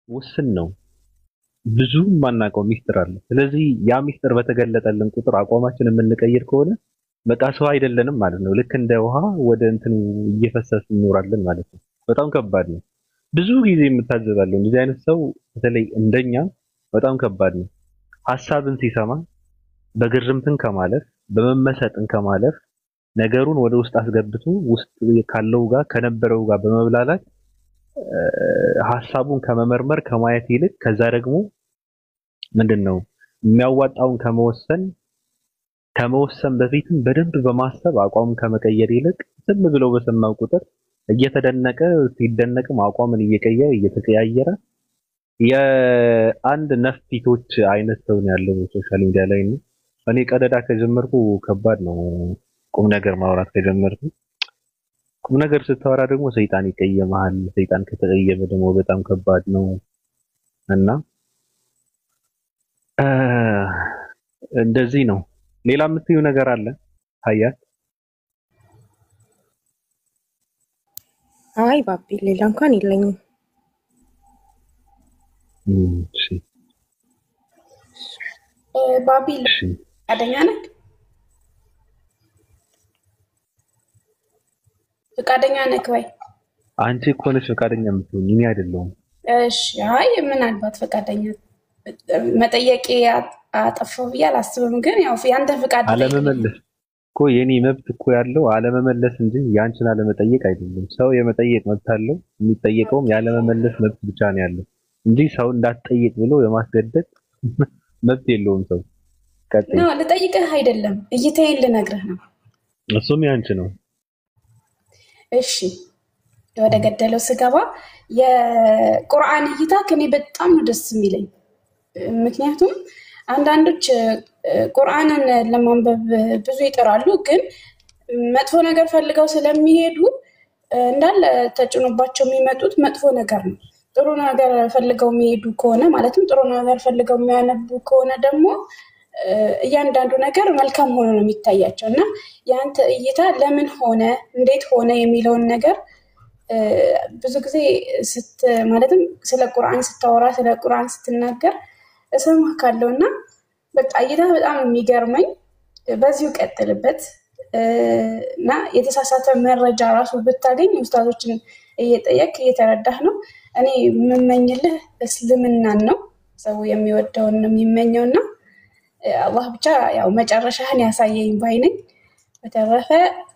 ውስን ነው። ብዙ ማናውቀው ሚስጥር አለ። ስለዚህ ያ ሚስጥር በተገለጠልን ቁጥር አቋማችን የምንቀይር ከሆነ በቃ ሰው አይደለንም ማለት ነው። ልክ እንደ ውሃ ወደ እንትኑ እየፈሰስን እንኖራለን ማለት ነው። በጣም ከባድ ነው። ብዙ ጊዜ የምታዘባለው እንደዚህ አይነት ሰው በተለይ እንደኛ በጣም ከባድ ነው። ሐሳብን ሲሰማ በግርምትን ከማለፍ በመመሰጥን ከማለፍ ነገሩን ወደ ውስጥ አስገብቶ ውስጥ ካለው ጋር ከነበረው ጋር በመብላላት ሐሳቡን ከመመርመር ከማየት ይልቅ ከዛ ደግሞ ምንድነው የሚያዋጣውን ከመወሰን በፊትም በደንብ በማሰብ አቋም ከመቀየር ይልቅ ዝም ብለው በሰማው ቁጥር እየተደነቀ ሲደነቅም አቋምን እየተቀያየረ የአንድ ነፍቲቶች አይነት ሰው ነው ያለው ሶሻል ሚዲያ ላይ ነው። እኔ ቀደዳ ከጀመርኩ ከባድ ነው። ቁም ነገር ማውራት ከጀመርኩ ቁም ነገር ስታወራ ደግሞ ሰይጣን ይቀየማል። ሰይጣን ከተቀየመ ደግሞ በጣም ከባድ ነው እና እንደዚህ ነው። ሌላ የምትዩ ነገር አለ ሀያት? አይ ባቢ ሌላ እንኳን የለኝም። እሺ ባቢ ፈቃደኛ ነህ? ፈቃደኛ ነህ ወይ? አንቺ እኮ ነሽ ፈቃደኛ የምትሆኝ እኔ አይደለሁም። እሺ አይ ምናልባት ፈቃደኛ መጠየቄ አጠፋው ብዬ አላስብም፣ ግን ያው ያንተ ፈቃድ አለመመለስ እኮ የኔ መብት እኮ ያለው አለመመለስ እንጂ ያንቺን አለመጠየቅ አይደለም። ሰው የመጠየቅ መብት አለው፣ የሚጠየቀውም ያለመመለስ መብት ብቻ ነው ያለው እንጂ ሰው እንዳትጠይቅ ብሎ የማስገደድ መብት የለውም ሰው። ቀጥይ ነው ልጠይቅህ አይደለም እይታዬን ልነግርህ ነው። እሱም ያንቺ ነው። እሺ ወደ ገደለው ስገባ የቁርአን እይታ ከኔ በጣም ነው ደስ የሚለኝ። ምክንያቱም አንዳንዶች ቁርአንን ለማንበብ ብዙ ይጥራሉ፣ ግን መጥፎ ነገር ፈልገው ስለሚሄዱ እንዳለ ተጭኖባቸው የሚመጡት መጥፎ ነገር ነው። ጥሩ ነገር ፈልገው የሚሄዱ ከሆነ ማለትም ጥሩ ነገር ፈልገው የሚያነቡ ከሆነ ደግሞ እያንዳንዱ ነገር መልካም ሆኖ ነው የሚታያቸው እና ያንተ እይታ ለምን ሆነ እንዴት ሆነ የሚለውን ነገር ብዙ ጊዜ ማለትም ስለ ቁርአን ስታወራ ስለ ቁርአን ስትናገር እሰማካለሁ እና በቃ እይታ በጣም የሚገርመኝ። በዚሁ ቀጥልበት እና የተሳሳተ መረጃ ራሱ ብታገኝ ኡስታዞችን እየጠየቅ እየተረዳህ ነው። እኔ የምመኝልህ እስልምናን ነው፣ ሰው የሚወደውን ነው የሚመኘውና አላህ ብቻ ያው መጨረሻህን ያሳየኝ ባይ ነኝ። በተረፈ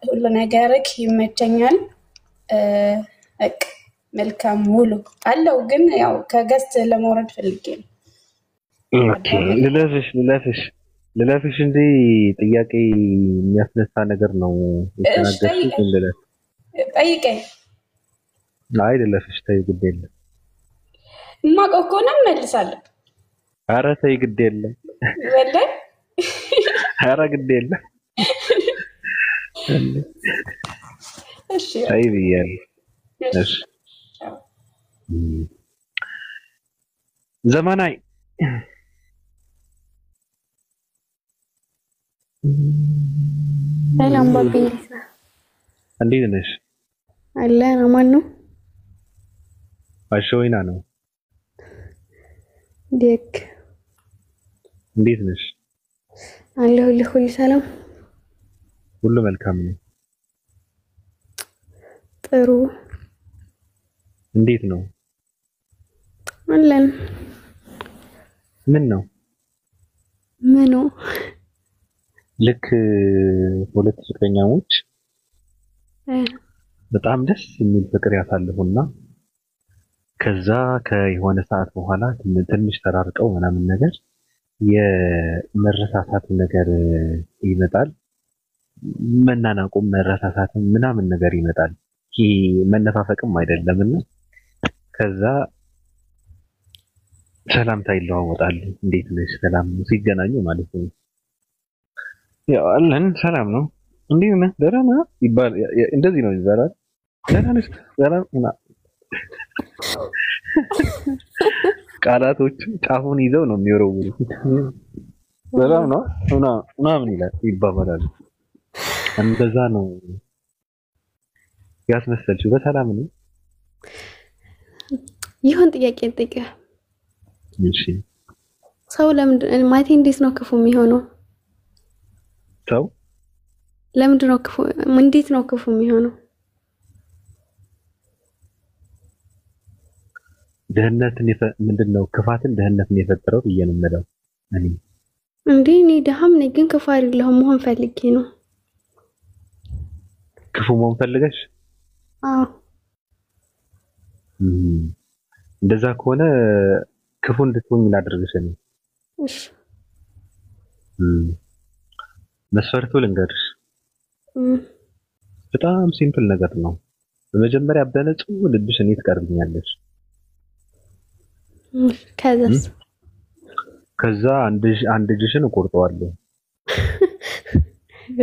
ሁሉ ነገርክ ይመቸኛል። መልካም ውሎ አለው፣ ግን ያው ከገስት ለመውረድ ፈልጌ ነው። ኦኬ ልለፍሽ እንጂ ጥያቄ የሚያስነሳ ነገር ነው የተናገርኩት። ልለፍ ጠይቀኝ። አይ ልለፍሽ፣ ተይ ግድ የለም። የማውቀው ከሆነ እመልሳለሁ። ኧረ ተይ ግድ የለም። ወላሂ ኧረ ግድ የለም። እሺ አይ ብያለሁ። እሺ ዘመናዊ ሰላም ባቢ፣ እንዴት ነሽ? አለ አማን ነው። አሸወይና ነው። ደግ እንዴት ነሽ? አለሁልህ። ሁሉ ሰላም፣ ሁሉ መልካም ነው። ጥሩ። እንዴት ነው? አለን። ምን ነው? ምኑ? ልክ ሁለት ፍቅረኛሞች በጣም ደስ የሚል ፍቅር ያሳልፉና ከዛ ከየሆነ ሰዓት በኋላ ትንሽ ተራርቀው ምናምን ነገር የመረሳሳት ነገር ይመጣል። መናናቁም መረሳሳትም ምናምን ነገር ይመጣል። ይሄ መነፋፈቅም አይደለምና ከዛ ሰላምታ ይለዋወጣሉ። እንዴት ነሽ? ሰላም ሲገናኙ ማለት ነው። ያው አለን ሰላም ነው። እንዴት ነህ? ደህና ነህ? ይባል እንደዚህ ነው ይባላል። ደህና ነሽ? ሰላም ቃላቶች ጫፉን ይዘው ነው የሚወረውሩት። ሰላም ነው ምናምን ይላል ይባባላሉ። እንደዛ ነው ያስመሰልሽው። በሰላም ነው ይሁን ጥያቄ ጠይቀህ እሺ ሰው ለምንድን ማለት እንዴት ነው ክፉ የሚሆነው? ሰው ለምንድን ነው ክፉ እንዴት ነው ክፉ የሚሆነው? ድህነትን ምንድነው ክፋትን ድህነትን የፈጠረው ብዬ ነው የምለው እኔ። እኔ ደሃም ነኝ ግን ክፉ አይደለሁም መሆን ፈልጌ ነው። ክፉ መሆን ፈልገሽ? አዎ። እንደዛ ከሆነ ክፉ እንድትሆኝ ላድርግሽ እኔ። እሺ መስፈርቱ ልንገርሽ። በጣም ሲምፕል ነገር ነው። በመጀመሪያ በንጹህ ልብሽ እኔ ትቀርብኛለሽ። ከዛ አንድ እጅሽን እቆርጠዋለሁ።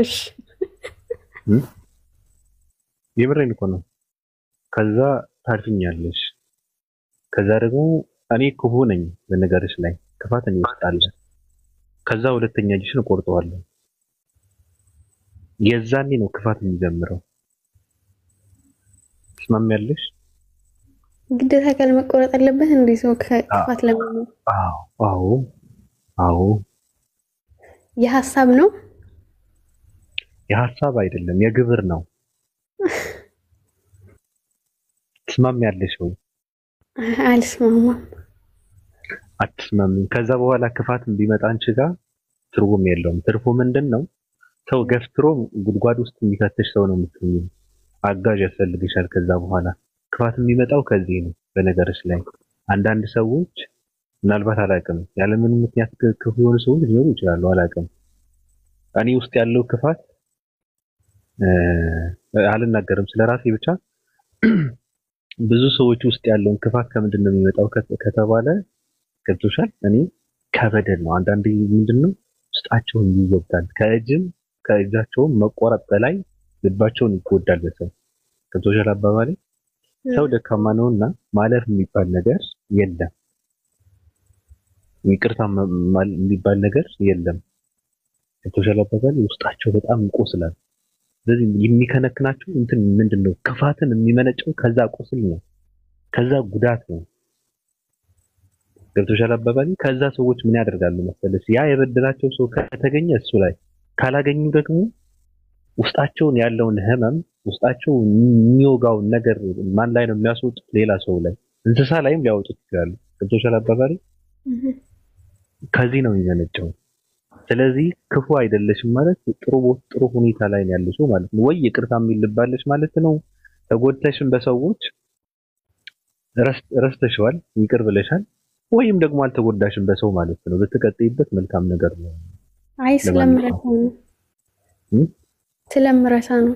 እሺ የምሬን እኮ ነው። ከዛ ታርፊኛለሽ። ከዛ ደግሞ እኔ ክፉ ነኝ በነገርሽ ላይ ክፋት እኔ ውስጥ አለ። ከዛ ሁለተኛ እጅሽን እቆርጠዋለሁ። የዛኔ ነው ክፋት የሚጀምረው። ትስማሚያለሽ? ግዴታ ካል መቆረጥ አለበት እንዴ ሰው ክፋት ለምን? አዎ የሐሳብ ነው። የሐሳብ አይደለም የግብር ነው። ትስማሚያለሽ ወይ? አልስማማም። አትስማሚም። ከዛ በኋላ ክፋት ቢመጣ አንቺ ጋር ትርጉም የለውም። ትርፉ ምንድነው? ሰው ገፍትሮ ጉድጓድ ውስጥ የሚከትሽ ሰው ነው የምትሆኚው። አጋዥ ያስፈልግሻል። ከዛ በኋላ ክፋት የሚመጣው ከዚህ ነው። በነገርሽ ላይ አንዳንድ ሰዎች ምናልባት አላውቅም ያለምንም ምክንያት ክፉ የሆኑ ሰዎች ሊኖሩ ይችላሉ። አላውቅም። እኔ ውስጥ ያለው ክፋት አልናገርም ስለራሴ ብቻ ብዙ ሰዎች ውስጥ ያለውን ክፋት ከምንድን ነው የሚመጣው ከተባለ ገብቶሻል? እኔ ከበደል ነው። አንዳንድ ምንድነው ውስጣቸውን ይወጋል። ከእጃቸውም መቆረጥ በላይ ልባቸውን ይጎዳል በሰው። ገብቶሻል አባባሌ? ሰው ደካማ ነውና ማለፍ የሚባል ነገር የለም። ይቅርታ የሚባል ነገር የለም። ገብቶሻል አባባሌ? ውስጣቸው በጣም ይቆስላል። ስለዚህ የሚከነክናቸው እንትን ምንድነው ክፋትን የሚመነጨው ከዛ ቁስል ነው፣ ከዛ ጉዳት ነው። ገብቶሻል አባባሌ? ከዛ ሰዎች ምን ያደርጋሉ መሰለሽ? ያ የበደላቸው ሰው ከተገኘ እሱ ላይ ካላገኙ ደግሞ ውስጣቸውን ያለውን ህመም ውስጣቸው የሚወጋውን ነገር ማን ላይ ነው የሚያስወጡት? ሌላ ሰው ላይ፣ እንስሳ ላይም ሊያወጡት ይችላሉ። ገብቶሻል አባባሌ? ከዚህ ነው የሚመነጨው። ስለዚህ ክፉ አይደለሽም ማለት ጥሩ ሁኔታ ላይ ነው ያለሽው ማለት ነው። ወይ ይቅርታ የሚልባለሽ ማለት ነው። ተጎድተሽም በሰዎች ረስተሽዋል፣ ይቅር ብለሻል። ወይም ደግሞ አልተጎዳሽም በሰው ማለት ነው። ብትቀጥይበት መልካም ነገር ነው። አይ ስለምረሳ ነው።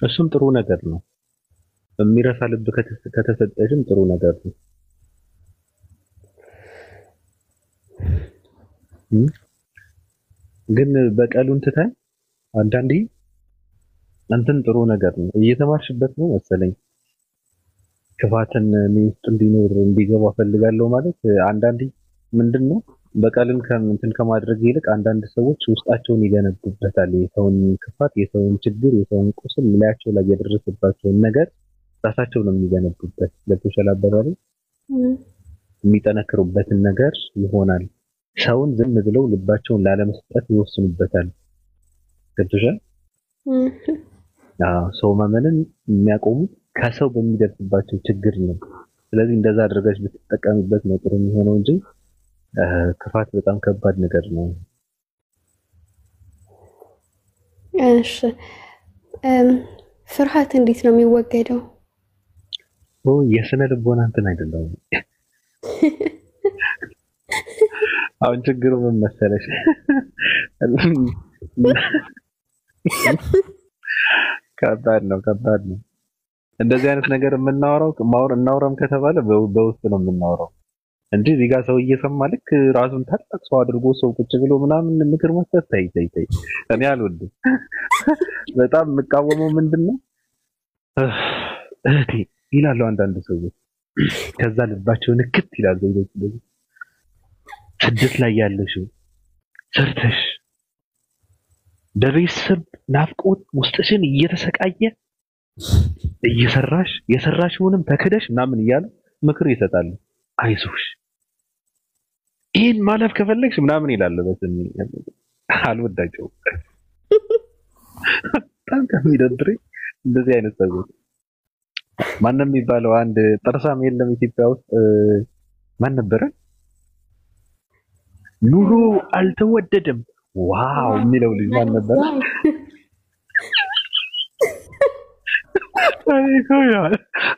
እሱም ጥሩ ነገር ነው። የሚረሳ ልብ ከተሰጠሽም ጥሩ ነገር ነው። ግን በቀሉን ትተን አንዳንዴ እንትን ጥሩ ነገር ነው እየተማርሽበት ነው መሰለኝ። ክፋትን ውስጥ እንዲገባ ፈልጋለሁ ማለት አንዳንዴ ምንድነው በቀልን እንትን ከማድረግ ይልቅ አንዳንድ ሰዎች ውስጣቸውን ይገነቡበታል። የሰውን ክፋት፣ የሰውን ችግር፣ የሰውን ቁስል ላያቸው ላይ የደረሰባቸውን ነገር ራሳቸው ነው የሚገነቡበት። ለተሻለ አባባሪ የሚጠነክሩበትን ነገር ይሆናል። ሰውን ዝም ብለው ልባቸውን ላለመስጠት ይወስኑበታል። ገብቶሻል? ሰው ማመንን የሚያቆሙት ከሰው በሚደርስባቸው ችግር ነው። ስለዚህ እንደዛ አድርገሽ ብትጠቀምበት ነው ጥሩ የሚሆነው እንጂ ክፋት በጣም ከባድ ነገር ነው። እሺ ፍርሃት እንዴት ነው የሚወገደው? የስነ ልቦና እንትን አይደለም። አሁን ችግሩ ምን መሰለሽ? ከባድ ነው። እንደዚህ አይነት ነገር እናውራም ከተባለ በውስጥ ነው የምናወራው እንጂ እዚህ ጋር ሰው እየሰማ ልክ ራሱን ታላቅ ሰው አድርጎ ሰው ቁጭ ብሎ ምናምን ምክር መስጠት ተይ እኔ አልወድም። በጣም የምቃወመው ምንድነው እህቴ ይላሉ አንዳንድ ሰዎች። ከዛ ልባቸውን ክት ይላሉ። ስደት ላይ ያለሽው ሰርተሽ በቤተሰብ ናፍቆት ውስጥሽን እየተሰቃየ እየሰራሽ የሰራሽውንም ተክደሽ ምናምን እያሉ ምክር ይሰጣሉ። አይዞሽ ይሄን ማለፍ ከፈለግሽ ምናምን ይላል። በስም አልወዳቸውም። በጣም ከሚደብረኝ እንደዚህ አይነት ሰዎች። ማንም የሚባለው አንድ ጥርሳም የለም ኢትዮጵያ ውስጥ ማን ነበረ? ኑሮ አልተወደደም ዋው የሚለው ልጅ ማን ነበረ?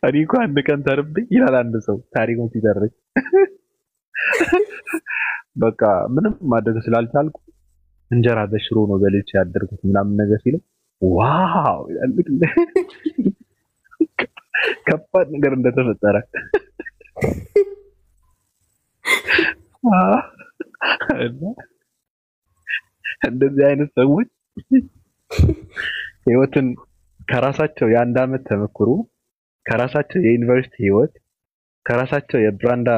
እኔ እኮ አንድ ቀን ተርቤ ይላል አንድ ሰው ታሪኩን ሲተርክ በቃ ምንም ማድረግ ስላልቻልኩ እንጀራ በሽሮ ነው በልቼ ያደርኩት ምናምን ነገር ሲለው ዋው ይላል። ከባድ ነገር እንደተፈጠረ እንደዚህ አይነት ሰዎች ህይወትን ከራሳቸው የአንድ አመት ተመክሮ ከራሳቸው የዩኒቨርሲቲ ህይወት ከራሳቸው የብራንዳ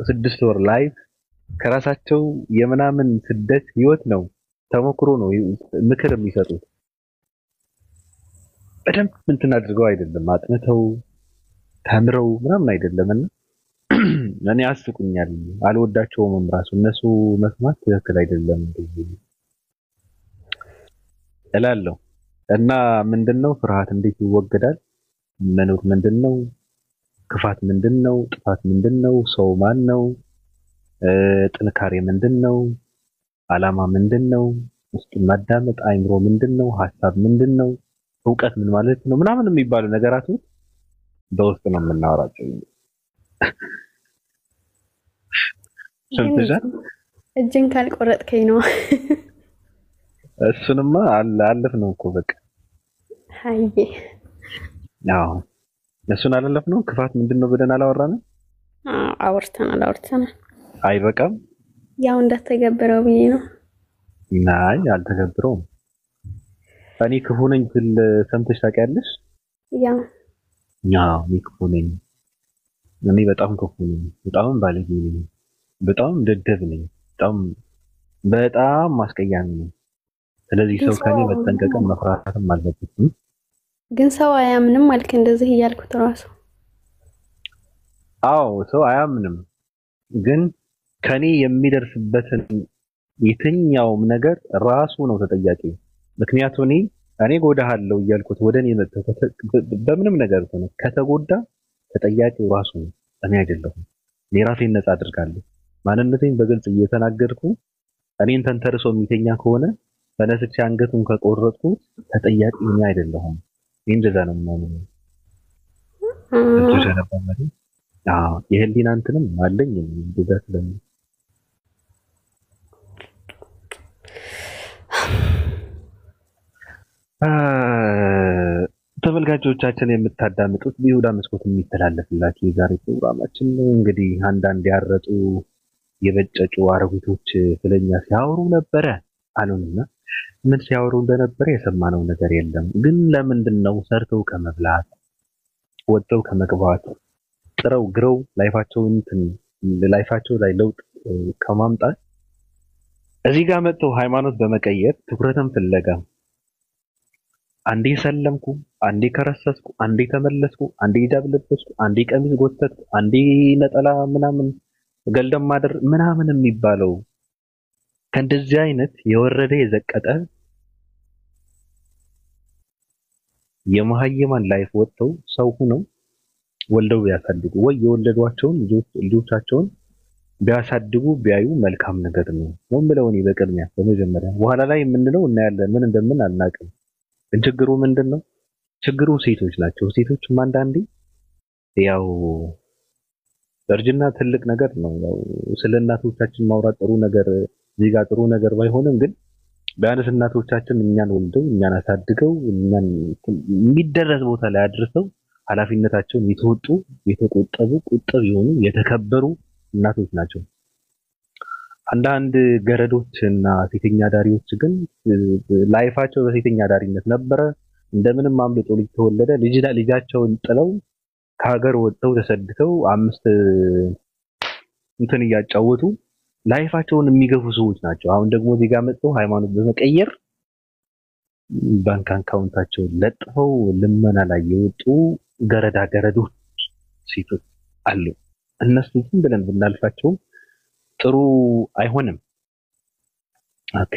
6 ወር ላይፍ ከራሳቸው የምናምን ስደት ህይወት ነው ተመክሮ ነው ምክር የሚሰጡት። በደንብ እንትን አድርገው አይደለም አጥንተው ተምረው ምናምን አይደለምና እኔ አስቁኛል። አልወዳቸውም ራሱ እነሱ መስማት ትክክል አይደለም እላለሁ። እና ምንድነው ፍርሃት እንዴት ይወገዳል? መኖር ምንድነው? ክፋት ምንድነው? ጥፋት ምንድነው? ሰው ማን ነው? ጥንካሬ ምንድነው? አላማ ምንድነው? ውስጥ ማዳመጥ አይምሮ ምንድነው? ሐሳብ ምንድነው? ዕውቀት ምን ማለት ነው? ምናምን የሚባሉ ነገራቱ በውስጥ ነው የምናወራቸው። ሰምተሻል? እጅን ካልቆረጥከኝ ነው። እሱንማ አለፍ ነው እኮ በቃ ሃይዬ አዎ እሱን አለፍ ነው። ክፋት ምንድነው ብለን አላወራንም? አውርተናል። አይበቃም? ያው እንዳትተገብረው ብዬ ነው። ናይ አልተገብረውም። እኔ ክፉ ነኝ ስል ሰምተሽ ታውቂያለሽ? ያው እኔ ክፉ ነኝ። እኔ በጣም ክፉ ነኝ። በጣም ባለጌ ነኝ። በጣም ደደብ ነኝ። በጣም ማስቀያሚ ነኝ። ስለዚህ ሰው ከኔ መጠንቀቅም መፍራትም አለበት። ግን ሰው አያምንም አልክ እንደዚህ እያልኩት ራሱ። አዎ ሰው አያምንም፣ ግን ከኔ የሚደርስበትን የትኛውም ነገር ራሱ ነው ተጠያቂ። ምክንያቱም እኔ ጎዳሃለሁ እያልኩት ወደኔ መጥቶ በምንም ነገር ነው ከተጎዳ ተጠያቂው ራሱ ነው፣ እኔ አይደለሁም። እኔ ራሴን ነፃ አድርጋለሁ። ማንነቴን በግልጽ እየተናገርኩ እኔን ተንተርሶ የሚተኛ ከሆነ በነስቼ አንገቱን ከቆረጥኩ ተጠያቂ እኔ አይደለሁም። እንደዛ ነው ማለት ነው። የህሊና እንትንም አለኝ እንደዛ ስለምን ተመልካቾቻችን የምታዳምጡት በይሁዳ መስኮት የሚተላለፍላችሁ የዛሬ ፕሮግራማችን ነው። እንግዲህ አንዳንድ ያረጡ የበጨጩ አረጉቶች ስለኛ ሲያወሩ ነበረ አሉንና ምን ሲያወሩ እንደነበረ የሰማነው ነገር የለም። ግን ለምንድነው ሰርተው ከመብላት ወጥተው ከመግባት ጥረው ግረው ላይፋቸው ላይ ለውጥ ከማምጣት እዚህ ጋር መጥተው ሃይማኖት በመቀየር ትኩረትን ፍለጋ አንዴ ሰለምኩ፣ አንዴ ከረሰስኩ፣ አንዴ ተመለስኩ፣ አንዴ ሂጃብ ለበስኩ፣ አንዴ ቀሚስ ጎተትኩ፣ አንዴ ነጠላ ምናምን ገልደም ማድር ምናምን የሚባለው ከእንደዚህ አይነት የወረደ የዘቀጠ የመሀይማን ላይፍ ወጥተው ሰው ሆነው ወልደው ቢያሳድጉ ወይ የወለዷቸውን ልጆቻቸውን ቢያሳድጉ ቢያዩ መልካም ነገር ነው የምለው እኔ በቅድሚያ በመጀመሪያ። በኋላ ላይ የምንለው እናያለን፣ ምን እንደምን አልናቅም። ችግሩ ምንድነው? ችግሩ ሴቶች ናቸው። ሴቶችም አንዳንዴ ያው እርጅና ትልቅ ነገር ነው። ያው ስለ እናቶቻችን ማውራት ጥሩ ነገር እዚህ ጋር ጥሩ ነገር ባይሆንም ግን ቢያንስ እናቶቻችን እኛን ወልደው እኛን አሳድገው እኛን የሚደረስ ቦታ ላይ አድርሰው ኃላፊነታቸውን የተወጡ የተቆጠቡ ቁጥብ የሆኑ የተከበሩ እናቶች ናቸው። አንዳንድ ገረዶችና ሴተኛ ዳሪዎች ግን ላይፋቸው በሴተኛ ዳሪነት ነበረ። እንደምንም አምልጦ ልጅ ተወለደ። ልጃቸውን ጥለው ከሀገር ወጥተው ተሰድተው 5 እንትን እያጫወቱ ላይፋቸውን የሚገፉ ሰዎች ናቸው። አሁን ደግሞ እዚህ ጋር መጥተው ሃይማኖት በመቀየር ባንክ አካውንታቸውን ለጥፈው ልመና ላይ የወጡ ገረዶች ሴቶች አሉ። እነሱ ዝም ብለን ብናልፋቸው ጥሩ አይሆንም። ኦኬ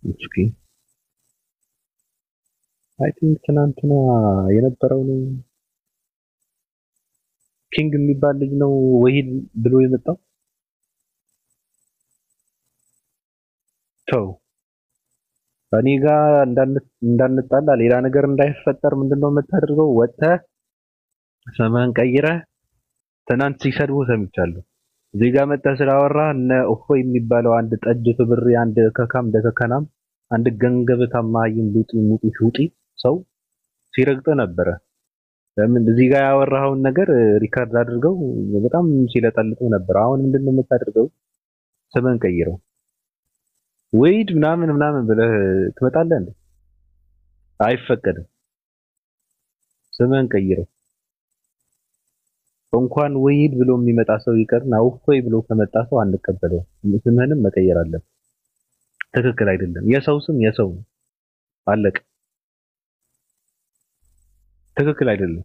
እስኪ አይ ቲንክ ትናንትና የነበረው ነው ኪንግ የሚባል ልጅ ነው ወሂድ ብሎ የመጣው ተው እኔ ጋር እንዳንጣላ ሌላ ነገር እንዳይፈጠር ምንድነው የምታደርገው? ወጥተህ ስምህን ቀይረህ ትናንት ሲሰድቡ ሰምቻለሁ። እዚህ ጋር መጥተህ ስላወራ እነ እፎይ የሚባለው አንድ ጠጅ ትብሬ አንድ ከካም ደከከናም አንድ ገንገብታማ ይምሉጥ ሙጢ ሹጢ ሰው ሲረግጥ ነበረ። ለምን እዚህ ጋር ያወራኸውን ነገር ሪካርድ አድርገው በጣም ሲለጠልጡ ነበር። አሁን ምንድነው የምታደርገው? ስምህን ቀይረው ወይድ ምናምን ብለህ ትመጣለህ እንዴ? አይፈቀድም። ስምህን ቀይረው። እንኳን ወይድ ብሎ የሚመጣ ሰው ይቀርና እፎይ ብሎ ከመጣ ሰው አንቀበለው። ስምህንም መቀየር አለብህ። ትክክል አይደለም። የሰው ስም የሰው አለቀ። ትክክል አይደለም።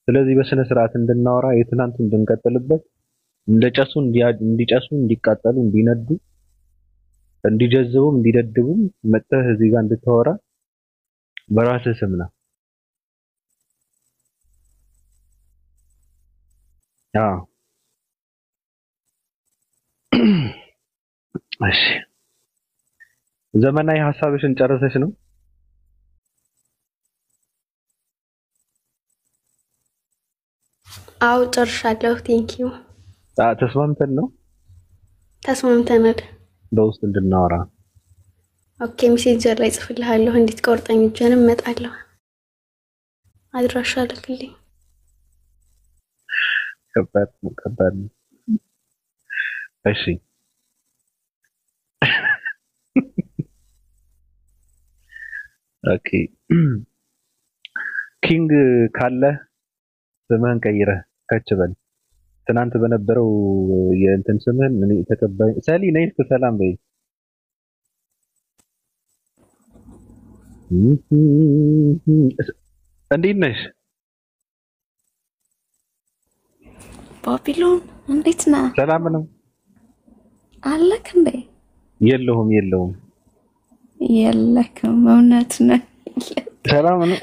ስለዚህ በስነ ስርዓት እንድናወራ የትናንቱን እንድንቀጥልበት እንደጨሱ እንዲጨሱ እንዲቃጠሉ እንዲነዱ እንዲጀዝቡም እንዲደድቡም መጥተህ እዚህ ጋር እንድታወራ በራስህ ስም ነው። እሺ ዘመናዊ ሐሳብሽን ጨርሰሽ ነው? አው ጨርሻለሁ። ቴንኪው። ተስማምተን ነው? ተስማምተናል። በውስጥ እንድናወራ። ኦኬ ሜሴንጀር ላይ ጽፍልሃለሁ። እንዴት ቆርጠኝ እጄንም እመጣለሁ። አድራሻ ልክልኝ። ከባድ። እሺ ኦኬ ኪንግ ካለ ስምህን ቀይረህ ከች በል። ትናንት በነበረው የእንትን ስምህን እኔ ተቀባይ ሰሊ ነኝ። ሰላም በይ። እንዴት ነሽ? ባቢሎን እንዴት ነህ? ሰላም ነው አለክ እንዴ? የለሁም የለክም። እውነት ነው። ሰላም ነው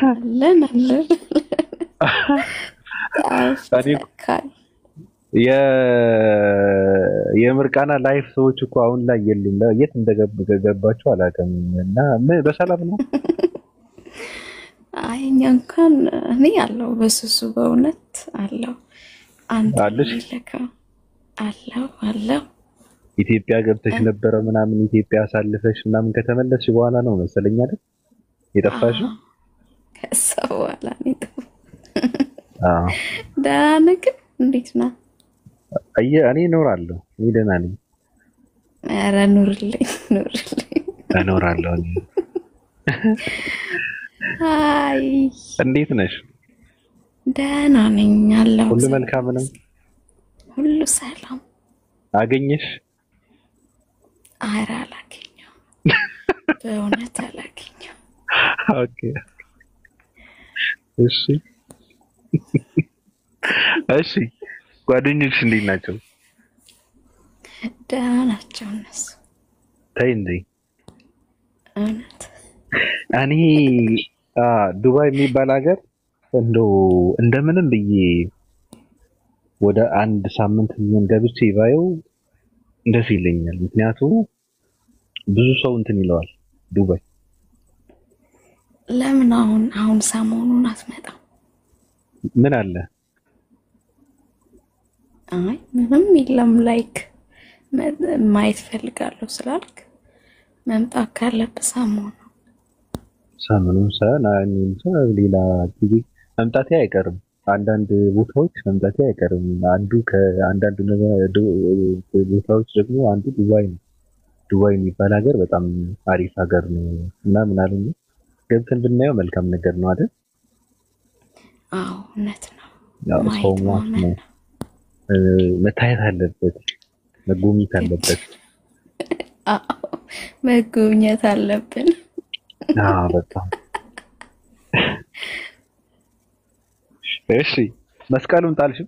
አለን የምርቃና ላይፍ ሰዎች እኮ አሁን ላይ የሉም። የት እንደገባችሁ አላውቅም። እና በሰላም ነው? አይ እኛ እንኳን እኔ አለው በስሱ በእውነት አለው። አንተ አለው ኢትዮጵያ ገብተሽ ነበረ ምናምን ኢትዮጵያ አሳልፈሽ ምናምን ከተመለስሽ በኋላ ነው መሰለኝ አይደል የጠፋሽው? ከዛ በኋላ ነው። ደህና ነህ ግን? እንዴት ነህ? እኔ እኖራለሁ። እኔ ደህና ነኝ። ኧረ ኑርልኝ። እኖራለሁ እኔ። አይ እንዴት ነሽ? ደህና ነኝ አለሁ። ሁሉ መልካም ነው? ሁሉ ሰላም። አገኘሽ? ኧረ አላገኘሁም። በእውነት አላገኘሁም። ኦኬ እሺ ጓደኞች እንዴት ናቸው? ደህና ናቸው እነሱ። ተይ እንጂ እውነት እኔ ዱባይ የሚባል ሀገር እንደምንም ብዬ ወደ አንድ ሳምንት ምን ገብቼ ባየው ደስ ይለኛል። ምክንያቱም ብዙ ሰው እንትን ይለዋል ዱባይ። ለምን አሁን ሰሞኑን አትመጣም? ምን አለ? አይ ምንም የለም። ላይክ ማየት ፈልጋለሁ ስላልክ መምጣት ካለብህ ሰሞኑን ሌላ ጊዜ መምጣቴ አይቀርም። አንዳንድ ቦታዎች መምጣቴ አይቀርም። ከአንዳንድ ቦታዎች ደግሞ አንዱ ዱባይ ነው። ዱባይ የሚባል ሀገር በጣም አሪፍ ሀገር ነው እና ምናምን ገብተን ብናየው መልካም ነገር ነው አይደል? አዎ እውነት ነው። ሰው ነው መታየት አለበት፣ መጎብኘት አለበት። አዎ መጎብኘት አለብን። በጣም እሺ መስቀሉን ጣልሽው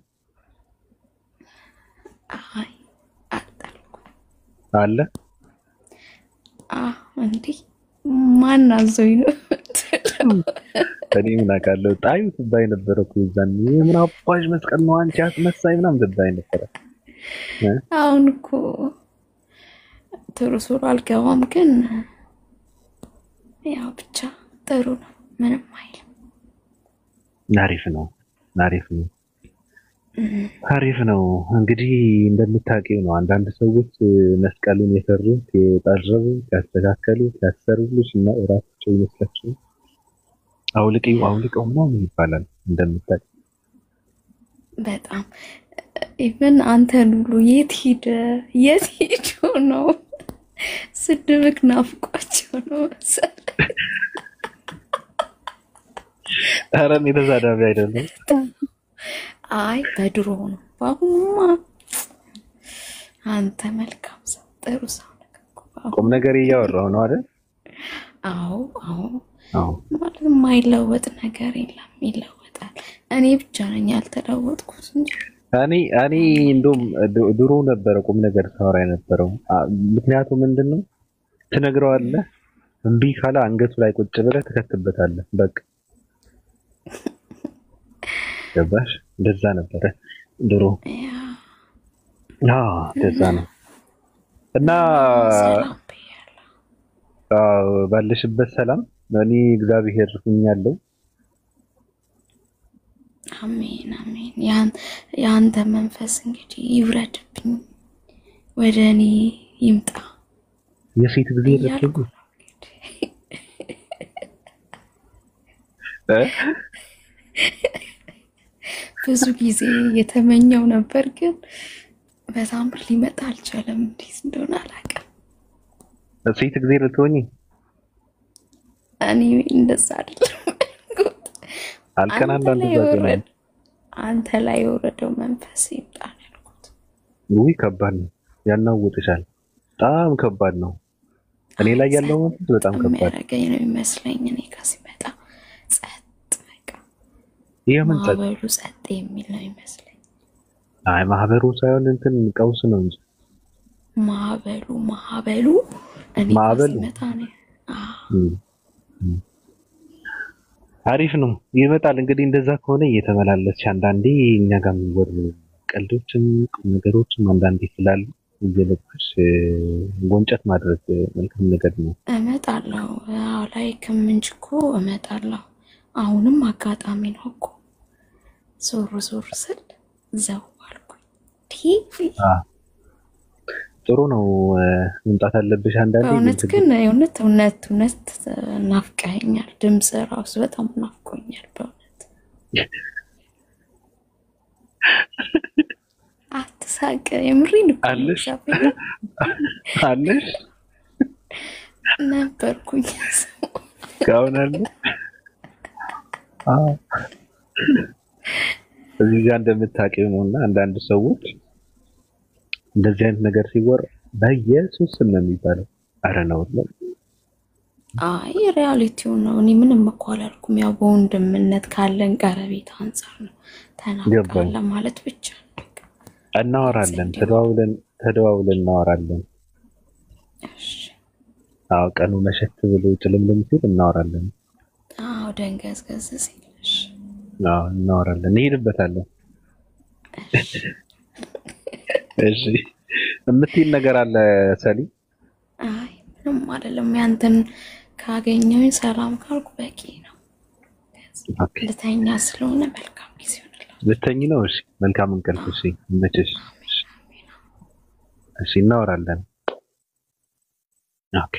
አይ አልጣልኩም። አለ እንዴ ማን አዞኝ ነው? እኔ ምን አውቃለሁ። ጣዩ ትባይ ነበር እኮ እዛን ምን አባሽ መስቀል ነው አንቺ አስመሳይ ምናምን ትባይ ነበር። አሁን እኮ ቶሎ አልገባም፣ ግን ያው ብቻ ጥሩ ነው፣ ምንም አይልም። አሪፍ ነው አሪፍ ነው። እንግዲህ እንደምታውቂው ነው አንዳንድ ሰዎች መስቀሉን የሰሩት የጠረቡት ያስተካከሉት ያሰሩልሽ እና እራሳቸው ይመስላችሁ አውልቀው ምናምን ይባላል እንደምታውቂው። በጣም ኢቭን አንተን ሁሉ የት ሄዱ ነው ስድብክ ናፍቋቸው ነው መሰለኝ። ኧረ እኔ ተሳዳቢ አይደለም። አይ በድሮ ነው። በአሁኑማ አንተ መልካም ሰው ጥሩ ሰው ነህ። ቁም ነገር እያወራሁ ነው አይደል? አዎ ማለት የማይለወጥ ነገር የለም፣ ይለወጣል። እኔ ብቻ ነኝ ያልተለወጥኩት እንጂ እኔ እንደውም ድሮ ነበረ ቁም ነገር ሳወራ የነበረው። ምክንያቱም ምንድነው ትነግረዋለህ፣ እምቢ ካለ አንገቱ ላይ ቁጭ ብለህ ትከትበታለህ። በቃ ገባሽ? እንደዛ ነበረ ድሮ። እንደዛ ነው። እና ባለሽበት ሰላም እኔ እግዚአብሔር ሁኛለሁ። አሜን። ያንተ መንፈስ እንግዲህ ይውረድብኝ፣ ወደ እኔ ይምጣ። የሴት ጊዜ ረከቡ ብዙ ጊዜ የተመኘው ነበር፣ ግን በጣም ሊመጣ አልቻለም። እንዴት እንደሆነ አላውቅም። ሴት ጊዜ ልትሆኚ እኔ እንደዛ አይደለም። አንተ ላይ የወረደው መንፈስ ይምጣል ያልኩት። ውይ ከባድ ነው፣ ያናውጥሻል። በጣም ከባድ ነው። እኔ ላይ ያለው መንፈስ በጣም ከባድ ነው የሚመስለኝ። እኔ ከሲመጣ ጸጥ በቃ ማህበሩ ጸጥ የሚል ነው የሚመስለኝ። አይ ማህበሩ ሳይሆን እንትን ቀውስ ነው እንጂ ማህበሉ እኔ ከሲመጣ ነው። አሪፍ ነው ይመጣል። እንግዲህ እንደዛ ከሆነ እየተመላለስሽ አንዳንዴ እኛ ጋር የሚወሩ ቀልዶችም ነገሮችም አንዳንዴ ስላሉ እየለበሽ ጎንጨት ማድረግ መልካም ነገር ነው። እመጣለሁ። ላይ ከምንጭኮ እመጣለሁ። አሁንም አጋጣሚ ነው እኮ ዞር ስል ዘው አልኩኝ። ጥሩ ነው መምጣት አለብሽ አንዳንዴ። በእውነት ግን እውነት ናፍቀኸኛል። ድምጽ ራሱ በጣም ናፍቆኛል በእውነት። አትሳቅ፣ የምሬን እኮ አለሽ ነበርኩኝ ካሁን አለ። እዚህ ጋር እንደምታውቂው ነውና አንዳንድ ሰዎች እንደዚህ አይነት ነገር ሲወራ በኢየሱስ ስም ነው የሚባለው። አረ ነው ነው። አይ ሪያሊቲው ነው። እኔ ምንም እኮ አላልኩም። ያው በወንድምነት ካለን ቀረቤት አንፃር ነው ተናግረን ማለት ብቻ ነው። እናወራለን፣ ተደዋውለን እናወራለን። እሺ አዎ ቀኑ መሸት ብሎ ጭልምልም ሲል እናወራለን። አዎ ደንገዝገዝ ሲልሽ አዎ እናወራለን፣ እንሄድበታለን። እሺ የምትይል ነገር አለ ሰሊ? አይ ምንም አይደለም። ያንተን ካገኘሁኝ ሰላም ካልኩ በቂ ነው። ልተኛ ስለሆነ መልካም ጊዜ ይሆንልህ። ልተኝ ነው? እሺ መልካም እንቅልፍ። እሺ ይመችሽ። እሺ እናወራለን። ኦኬ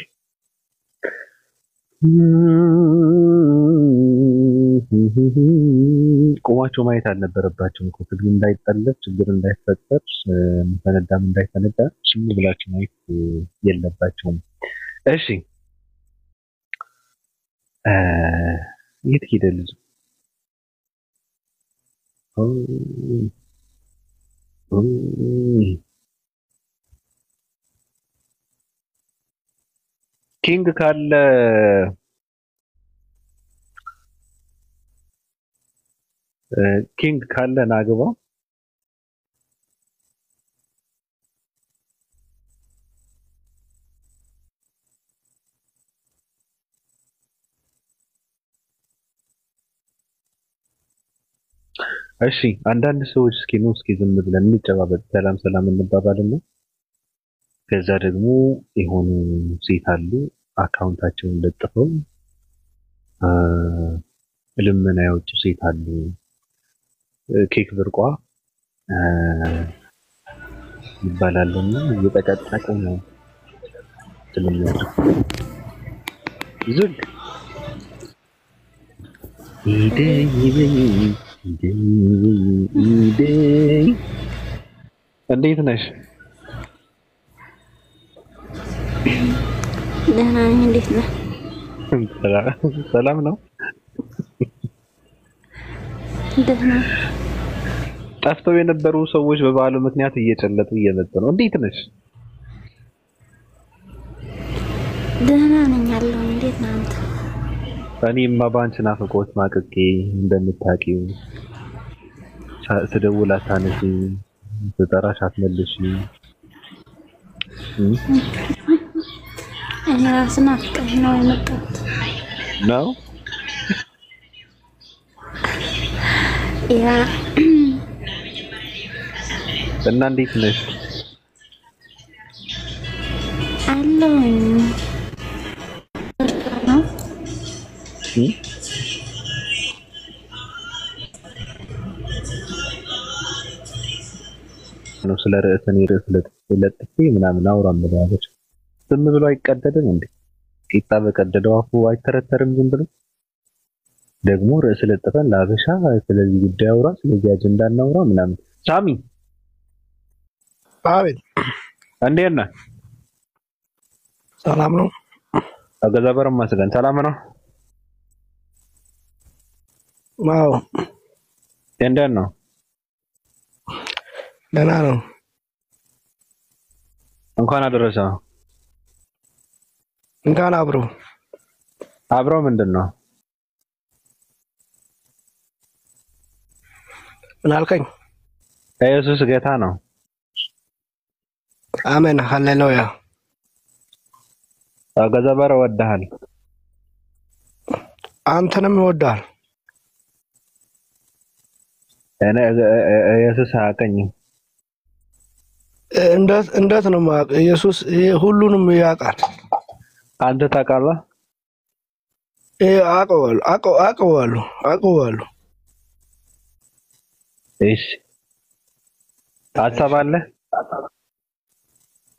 ቆማቸው ማየት አልነበረባቸውም እኮ ትግል እንዳይጠለፍ ችግር እንዳይፈጠር ፈነዳም እንዳይፈነዳ ሽም ብላችሁ ማየት የለባቸውም። እሺ የት ሄደ ልጅ? ኪንግ ካለ ኪንግ ካለ ናግባ እሺ አንዳንድ ሰዎች እስኪ ዝም ብለን እንጨባበጥ ሰላም ሰላም እንባባልና ከዛ ደግሞ የሆኑ ሴት አሉ አካውንታቸውን ለጥፈው ልመና ያወጡ ሴት አሉ ኬክ ብርቋ ይባላልና እየተቀጠቀ ነው ስለሚያደርግ ዝግ ኢዴይ እንዴት ነሽ? ደህና ነኝ። እንዴት ነህ? ሰላም ነው። ደህና ጠፍተው የነበሩ ሰዎች በበዓሉ ምክንያት እየጨለጡ እየመጡ ነው። እንዴት ነሽ? ደህና ነኝ አለሁ። እንዴት ነህ አንተ? እኔማ ባንቺ ናፍቆት ማቅቄ እንደምታውቂው ስደውል አታነሺ፣ ስጠራሽ አትመልሺ። እኔ ራሴ ናፍቀኝ ነው የመጣሁት ነው። ያ እና እንዴት ነሽ? አለሁኝ። ነው ስለ ርዕሰኔ ርዕስ ለጥፌ ምናምን አውራም ብለዋለች። ዝም ብሎ አይቀደድም እንዴ? ቂጣ በቀደደው አፉ አይተረተርም ዝም ብሎ። ደግሞ ርዕስ ለጥፈን ለአበሻ ስለዚህ ጉዳይ አውራ፣ ስለዚህ አጀንዳ እናውራ ምናምን። ሳሚ አቤት፣ እንዴት ነህ? ሰላም ነው። አገዛበር ማስገን ሰላም ነው። ዋው እንዴት ነው? ደህና ነው። እንኳን አደረሰ። እንኳን አብሮ ምንድን ነው? ምን አልከኝ? ኢየሱስ ጌታ ነው። አሜን ሃሌሉያ። አገዛበር ወደሃል፣ አንተንም ይወዳል። እኔ ኢየሱስ አያውቀኝም። እንዴት ነው ማለት? ኢየሱስ ሁሉንም ያውቃል። አንተ ታውቃለህ? አውቀዋለሁ። እሺ ታሳባለህ?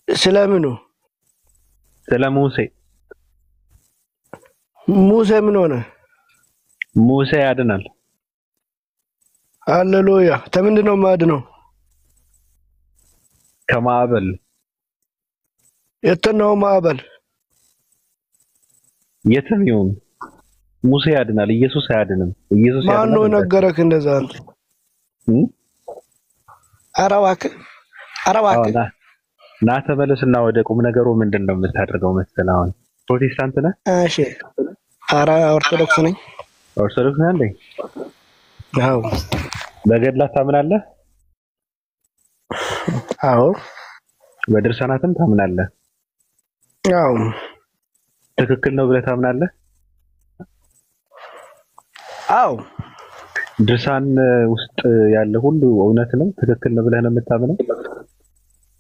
ስለምኑ? ስለ ሙሴ ምን ሆነ? ሙሴ ያድናል። ሃሌሉያ። ከምንድን ነው ማድነው? ከማዕበል። የትኛው ማዕበል? የትም ይሁን ሙሴ ያድናል። ኢየሱስ አያድንም። ኢየሱስ ያድናል። ማን ነው ነገረክ እንደዛ? አንተ ኧረ እባክህ ና ተመለስና ወደ ቁም ነገሩ። ምንድን ነው የምታደርገው መሰለህ? አሁን ፕሮቴስታንት ነህ? እሺ። ኧረ ኦርቶዶክስ ነኝ። ኦርቶዶክስ ነህ እንዴ? አዎ። በገድላት ታምናለህ? አዎ። በድርሳናትም ታምናለህ? አዎ። ትክክል ነው ብለህ ታምናለህ? አዎ። ድርሳን ውስጥ ያለ ሁሉ እውነት ነው፣ ትክክል ነው ብለህ ነው የምታምነው?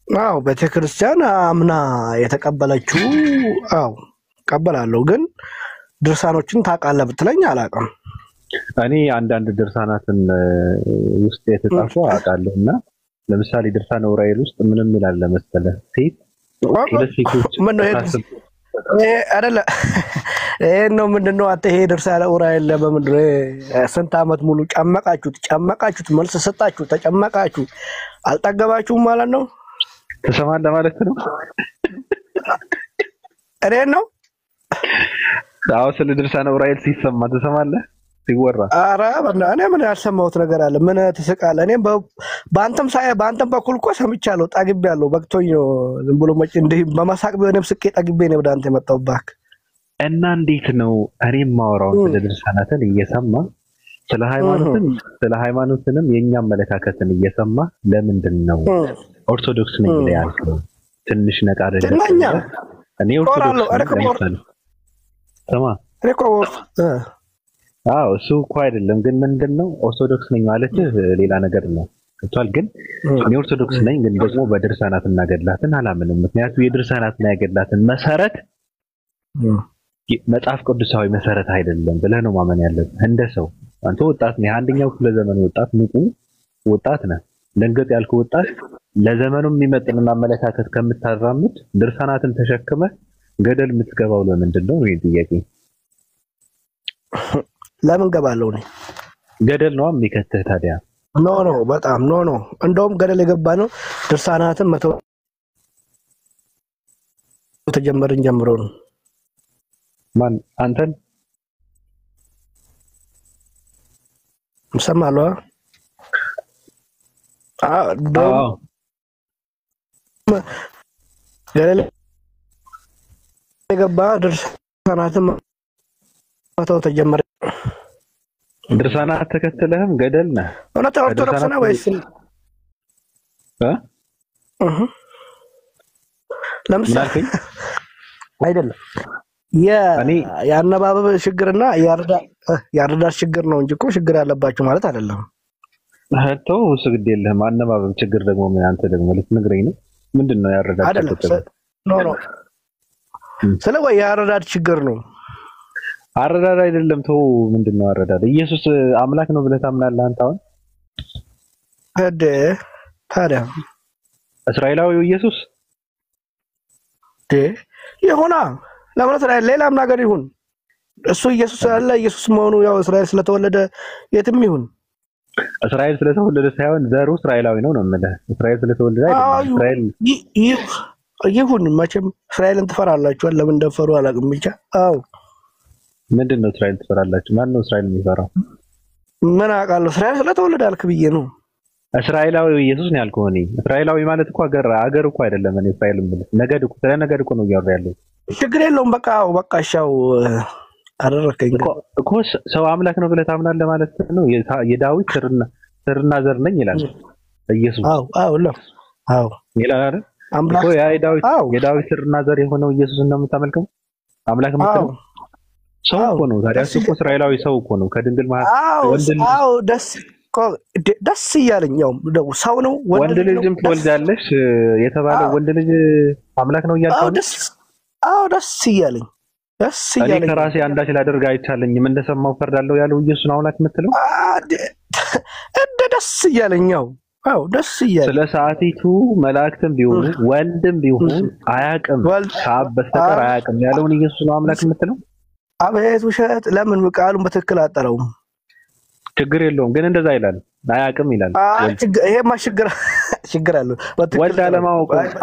አዎ። ቤተክርስቲያን አምና የተቀበለችው አዎ ቀበላለሁ። ግን ድርሳኖችን ታውቃለህ ብትለኝ አላውቅም። እኔ አንዳንድ ድርሳናትን ውስጥ የተጻፉ አውቃለሁና ለምሳሌ ድርሳነ ዑራኤል ውስጥ ምንም ይላል መሰለህ? ሴት ምን ነው አይደለ? ነው ምንድነው? አንተ ይሄ ድርሳነ ዑራኤል በምንድነው ስንት ዓመት ሙሉ ጨመቃችሁት፣ መልስ ሰጣችሁ፣ ተጨመቃችሁ፣ አልጠገባችሁም ማለት ነው? ትሰማለህ ማለት ነው? እኔን ነው? አዎ፣ ስለ ድርሳነ ዑራኤል ሲሰማ ትሰማለህ? ሲወራ ኧረ እኔ ምን ያልሰማሁት ነገር አለ? ምን ትስቃለህ? እኔም በአንተም በኩል እኮ ሰምቻለሁ፣ ጠግቤያለሁ። በቅቶኝ ነው ዝም ብሎ እንዲህ በመሳቅ ቢሆንም ስቄ ጠግቤ ነው ወደ አንተ የመጣሁት። እባክህ እና እንዴት ነው እኔ የማወራውን ስለ ድርሳናትን እየሰማ ስለ ሃይማኖትንም የኛ አመለካከትን እየሰማ ለምንድን ነው ኦርቶዶክስ ነኝ ላይ ያልከው? ትንሽ ነቃ አይደለም እኔ ኦርቶዶክስ ነኝ ተማ እሱ እኮ አይደለም ግን ምንድነው ኦርቶዶክስ ነኝ ማለት ሌላ ነገር ነው ከተዋል ግን እኔ ኦርቶዶክስ ነኝ ግን ደግሞ በድርሳናትና ገድላትን አላምንም ምክንያቱም የድርሳናትና የገድላትን መሰረት መጽሐፍ ቅዱሳዊ መሰረት አይደለም ብለህ ነው ማመን ያለብህ እንደ ሰው አንተ ወጣት ነህ አንደኛው ክፍለ ዘመን ወጣት ንቁ ወጣት ነህ ደንገጥ ያልከው ወጣት ለዘመኑ የሚመጥን አመለካከት ከምታራምድ ድርሳናትን ተሸክመ ገደል የምትገባው ለምንድን ነው ይሄ ጥያቄ ለምን ገባለው ነው ገደል ነው የሚከተህ ታዲያ ኖ በጣም ኖ እንደውም ገደል የገባ ነው ድርሳናትን መተው ተጀመረን ጀምሮ ነው ማን አንተን ሰማሉ ገደል የገባ ድርሳናትን መተው ተጀመረ ድርሳናት ተከተለህም ገደል ነህ ወላ ኦርቶዶክስ ነው ወይስ ለምሳሌ አይደለም ያነባበብ ችግርና ያረዳ ችግር ነው እንጂ እኮ ችግር ያለባችሁ ማለት አይደለም ተው ስግድ የለህም አነባበብ ችግር ደግሞ ምን አንተ ደግሞ ልትነግረኝ ነው ምንድነው ያረዳ ችግር ኖ ስለዚህ ያረዳ ችግር ነው አረዳድ አይደለም ተው ምንድነው አረዳድ ኢየሱስ አምላክ ነው ብለህ ታምናለህ አንተ አሁን ታዲያ እስራኤላዊው ኢየሱስ ይሁና ለምን እስራኤል ሌላም ነገር ይሁን እሱ ኢየሱስ አለ ኢየሱስ መሆኑ ያው እስራኤል ስለተወለደ የትም ይሁን እስራኤል ስለተወለደ ሳይሆን ዘሩ እስራኤላዊ ነው ማለት እስራኤል ስለተወለደ አይደለም እስራኤል ይሁን መቼም እስራኤልን ትፈራላችሁ ለምን እንደፈሩ አላውቅም ብቻ ምንድነው እስራኤል ትፈራላችሁ ማን ነው እስራኤል የሚፈራው ምን አውቃለሁ እስራኤል ስለተወለደ አልክ ብዬ ነው እስራኤላዊ ኢየሱስ ነው ያልከው እኔ እስራኤላዊ ማለት እኮ አገር እኮ አይደለም እኔ እስራኤል ማለት ነገድ እኮ ስለነገድ እኮ ነው ያወራ ያለው ችግር የለውም በቃ ሻው አደረከኝ እኮ ሰው አምላክ ነው ብለህ ታምናለህ ማለት ነው የዳዊት ስርና ዘር ነኝ ይላል ኢየሱስ ይላል አይደል አምላክ እኮ የዳዊት ስርና ዘር የሆነው ኢየሱስ እንደምታመልከው አምላክ ማለት ሰው እኮ ነው ታዲያ እኮ እስራኤላዊ ሰው እኮ ነው ከድንግል ማለት ደስ ይያለኝ ነው ሰው ነው ወንድ ልጅም ትወልዳለሽ የተባለው ወንድ ልጅ አምላክ ነው እያልከው ደስ ይያለኝ እኔ ከራሴ አንዳች ላደርግ አይቻለኝም እንደሰማው ፈርዳለሁ ያለው ኢየሱስ አምላክ የምትለው ደስ ይያለኝ ደስ ይያለኝ ስለ ሰዓቲቱ መላእክትም ቢሆኑ ወንድም ቢሆን አያውቅም ከአብ በስተቀር አያውቅም ያለውን ኢየሱስ ነው አምላክ የምትለው አቤት ውሸት ለምን ቃሉን በትክክል አጠረው ችግር የለውም ግን እንደዛ ይላል አያውቅም ይላል ይሄማ ችግር አለው ወልድ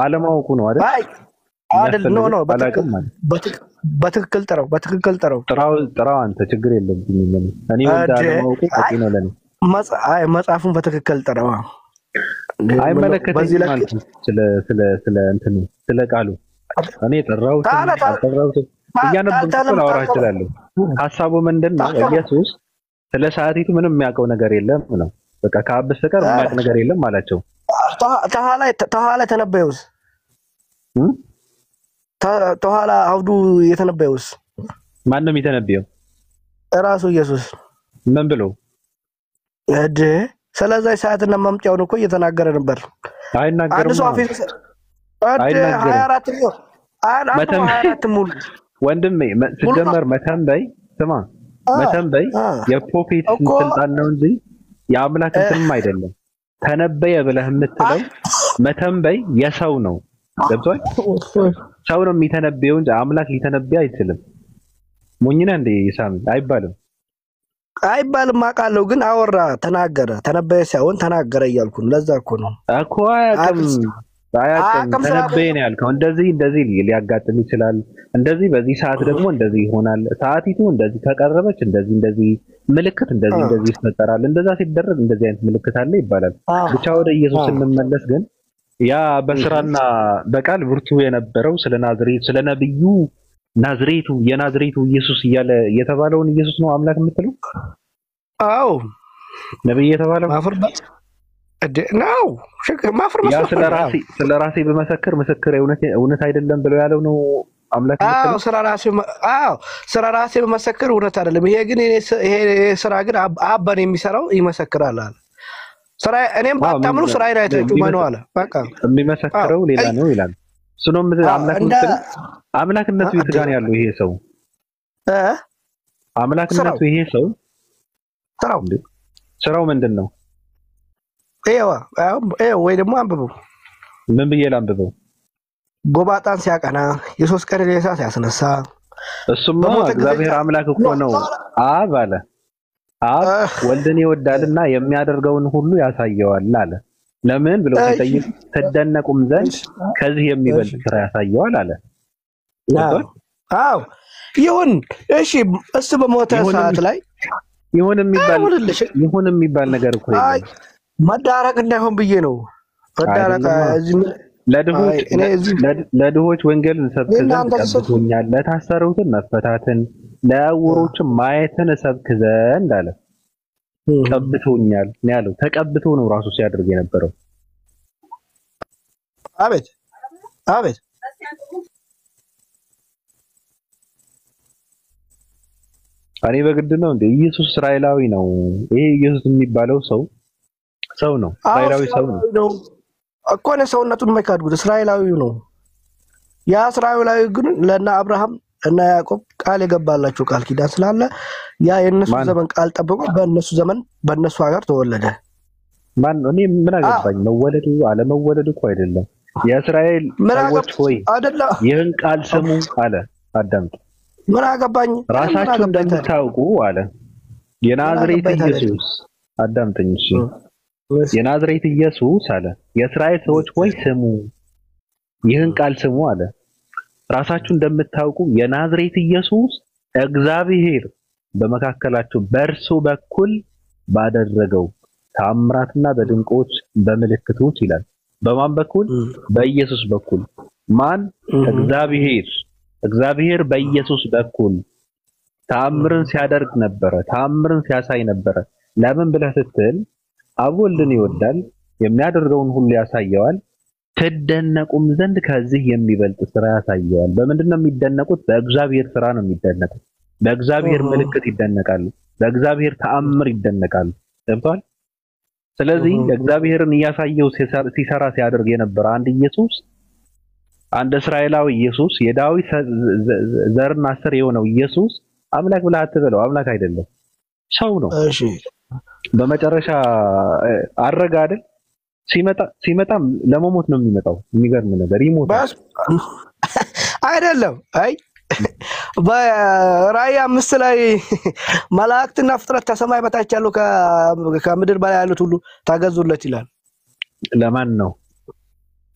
አለማወቁ ነው አይደል ኖ በትክክል ጥራው አንተ ችግር የለውም እኔ ወልድ አለማወቁ ቀጥ ነው ለኔ መጽሐፉን በትክክል ጥራው አይመለከተኝም ማለት ስለ እንትኑ ስለ ቃሉ እኔ ጥራውት እያነበብኩ አወራ እችላለሁ ሐሳቡ ምንድነው ኢየሱስ ስለ ሰዓቲቱ ምንም የሚያውቀው ነገር የለም ነው በቃ ከአብ በስተቀር የሚያውቅ ነገር የለም ማለቸው ተኋላ ተነበየውስ ተኋላ አውዱ የተነበየውስ ማንንም የተነበየው ራሱ ኢየሱስ ምን ብሎ ስለዚህ ሰዓትና መምጫውን እኮ እየተናገረ ነበር አይናገርም አንድ ሰው አፊስ 24 ነው 24 ሙሉ ወንድሜ ሲጀመር መተንበይ የፕሮፌት ስልጣን ነው እንጂ የአምላክ እንትም አይደለም ተነበየ ብለህ የምትለው መተንበይ የሰው ነው ገብቷል ሰው ነው የሚተነበየው እንጂ አምላክ ሊተነበይ አይችልም ሞኝና እንደ ይሳም አይባልም አውቃለሁ ግን አወራ ተናገረ ተነበየ ሳይሆን ተናገረ እያልኩ ለዛ እኮ ነው እኮ አያውቅም ተነበየ ነው ያልከው እንደዚህ ሊያጋጥም ይችላል እንደዚህ በዚህ ሰዓት ደግሞ እንደዚህ ይሆናል ሰዓቲቱ እንደዚህ ተቀረበች እንደዚህ ምልክት እንደዚህ ይፈጠራል እንደዛ ሲደረግ እንደዚህ አይነት ምልክት አለ ይባላል ብቻ ወደ ኢየሱስ እንመለስ ግን ያ በስራና በቃል ብርቱ የነበረው ስለ ናዝሬት ስለ ነብዩ ናዝሬቱ የናዝሬቱ ኢየሱስ እያለ የተባለውን ኢየሱስ ነው አምላክ የምትለው አዎ ነብይ የተባለው ማፍርበት ነው ማፍር ያ መስፈር ስለራሴ በመሰከር ምስክር እውነት አይደለም ብለው ያለው ነው አምላክ አዎ ስለራሴ በመሰከር እውነት አይደለም ይሄ ግን ይሄ ስራ ግን አባን የሚሰራው ይመሰክራል አለ ስራ እኔም ባታምኑ ስራዬን አይታችሁ ማን አለ በቃ የሚመሰክረው ሌላ ነው ይላል እሱንም አምላክነቱ ይትጋን ያለው ይሄ ሰው አምላክነቱ ይሄ ሰው ስራው ምንድነው ወይ ደግሞ አንብበው ምን ብዬ ላንብበው ጎባጣን ሲያቀና የሶስት ቀን ሬሳ ሲያስነሳ እሱማ እግዚአብሔር አምላክ እኮ ነው አብ አለ አብ ወልድን ይወዳልና የሚያደርገውን ሁሉ ያሳየዋል አለ ለምን ብለው ሲጠይቁ ተደነቁም ዘንድ ከዚህ የሚበልጥ ስራ ያሳየዋል አለ አዎ ይሁን እሺ እሱ በሞተ ሰዓት ላይ ይሁን የሚባል ነገር እኮ የለም መዳረቅ እንዳይሆን ብዬ ነው መዳረቅ ለድሆች ወንጌልን ሰብክ ዘንድ ቀብቶኛል ለታሰሩትን መፈታትን ለዕውሮችም ማየትን ሰብክ ዘንድ አለ ቀብቶኛል ያለው ተቀብቶ ነው ራሱ ሲያደርግ የነበረው አቤት እኔ በግድ ነው እንዴ ኢየሱስ እስራኤላዊ ነው ይሄ ኢየሱስ የሚባለው ሰው ነው እስራኤላዊ ሰው ነው እኮ ነው ሰውነቱን የማይካድጉት እስራኤላዊ ነው ያ እስራኤላዊ ግን ለና አብርሃም እና ያዕቆብ ቃል የገባላቸው ቃል ኪዳን ስላለ ያ የነሱ ዘመን ቃል ጠብቆ በእነሱ ዘመን በእነሱ ሀገር ተወለደ ማን እኔ ምን አገባኝ መወለዱ አለመወለዱ እኮ አይደለም የእስራኤል ሰዎች ሆይ ይህን ቃል ስሙ አለ አዳምጡ ምን አገባኝ ራሳችሁ እንደምታውቁ አለ የናዝሬት ኢየሱስ አዳምጠኝ እሺ የናዝሬት ኢየሱስ አለ የእስራኤል ሰዎች ሆይ ስሙ ይህን ቃል ስሙ አለ ራሳችሁ እንደምታውቁ የናዝሬት ኢየሱስ እግዚአብሔር በመካከላችሁ በእርሱ በኩል ባደረገው ተአምራትና በድንቆች በምልክቶች ይላል በማን በኩል በኢየሱስ በኩል ማን እግዚአብሔር በኢየሱስ በኩል ተአምርን ሲያደርግ ነበር ተአምርን ሲያሳይ ነበር ለምን ብለህ ስትል አብ ወልድን ይወዳል የሚያደርገውን ሁሉ ያሳየዋል ተደነቁም ዘንድ ከዚህ የሚበልጥ ስራ ያሳየዋል በመንድነው የሚደነቁት በእግዚአብሔር ስራ ነው የሚደነቁት በእግዚአብሔር ምልክት ይደነቃሉ በእግዚአብሔር ተአምር ይደነቃሉ ተብቷል ስለዚህ እግዚአብሔርን ያሳየው ሲሰራ ሲያደርግ የነበረ አንድ ኢየሱስ አንድ እስራኤላዊ ኢየሱስ የዳዊት ዘርና ስር የሆነው ኢየሱስ አምላክ ብለህ አትበለው አምላክ አይደለም ሰው ነው እሺ በመጨረሻ አረጋ አይደል ሲመጣም ለመሞት ነው የሚመጣው የሚገርም ነገር ይሞታል አይደለም አይ በራእይ 5 ላይ መላእክትና ፍጥረት ከሰማይ በታች ያሉ ከምድር በላይ ያሉት ሁሉ ታገዙለት ይላል ለማን ነው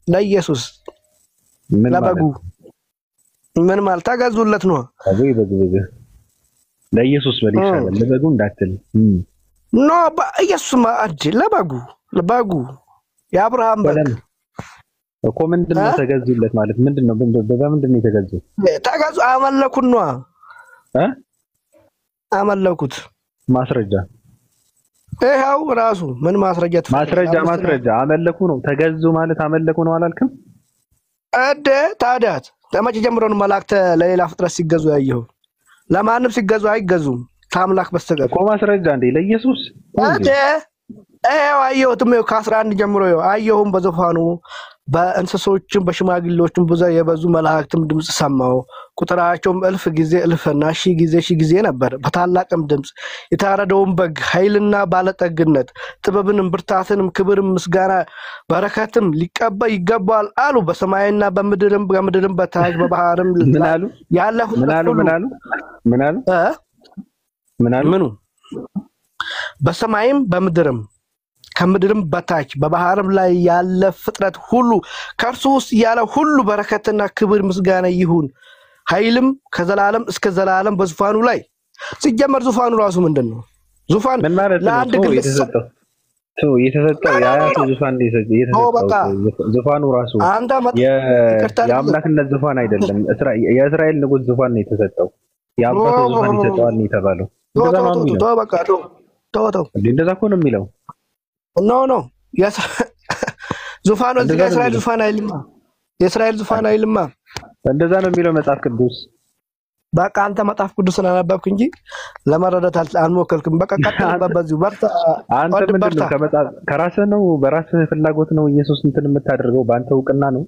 ለኢየሱስ ለበጉ ምን ማለት ታገዙለት ነው አይ በጉ ለኢየሱስ በሊሻለ ለበጉ እንዳትል ኖ በኢየሱስ ማአድ ለበጉ የአብርሃም በግ እኮ ምንድነው ተገዙለት ማለት ምንድነው በምንድነው የተገዙት ተገዙ አመለኩት ነው አመለኩት ማስረጃ ይሄው ራሱ ምን ማስረጃ አመለኩ ነው ተገዙ ማለት አመለኩ ነው አላልክም ታዲያት ተመጭ ጀምሮ ነው መላእክት ለሌላ ፍጥረት ሲገዙ ያየው ለማንም ሲገዙ አይገዙም ታምላክ በስተቀር እኮ ማስረጃ እንዴ ለኢየሱስ አየሁትም ከ11 ጀምሮ አየሁም በዙፋኑ በእንስሶችም በሽማግሌዎችም ብዙ የበዙ መላእክትም ድምጽ ሰማው ቁጥራቸውም እልፍ ጊዜ እልፍና ሺህ ጊዜ ነበር በታላቅም ድምጽ የታረደውን በግ ኃይልና ባለጠግነት ጥበብንም ብርታትንም ክብርም ምስጋና በረከትም ሊቀበል ይገባል አሉ በሰማይና በምድርም በታች በባህርም ያለ ምኑ በሰማይም በምድርም ከምድርም በታች በባህርም ላይ ያለ ፍጥረት ሁሉ ከርሱ ውስጥ ያለ ሁሉ በረከትና ክብር ምስጋና ይሁን ኃይልም ከዘላለም እስከ ዘላለም በዙፋኑ ላይ ሲጀመር ዙፋኑ ራሱ ምንድነው ዙፋን ለአንድ ግለሰብ የተሰጠው ያያቱ ዙፋን የተሰጠው ዙፋኑ ራሱ የአምላክነት ዙፋን አይደለም የእስራኤል ንጉስ ዙፋን ነው የተሰጠው ያባቱ ዙፋን ይሰጣል ነው የተባለው ተወው እንደዛ እኮ ነው የሚለው ኖ ዙፋኑ እዚህ ጋር እስራኤል ዙፋን አይልማ የእስራኤል ዙፋን አይልማ እንደዛ ነው የሚለው መጽሐፍ ቅዱስ በቃ አንተ መጽሐፍ ቅዱስ ስላነበብክ እንጂ ለመረዳት አልሞከርክም በቃ ቀጥልበት በዚሁ በርታ አንተ ምንድነው ከራስህ ነው በራስህ ፍላጎት ነው ኢየሱስ እንትን የምታደርገው በአንተ እውቅና ነው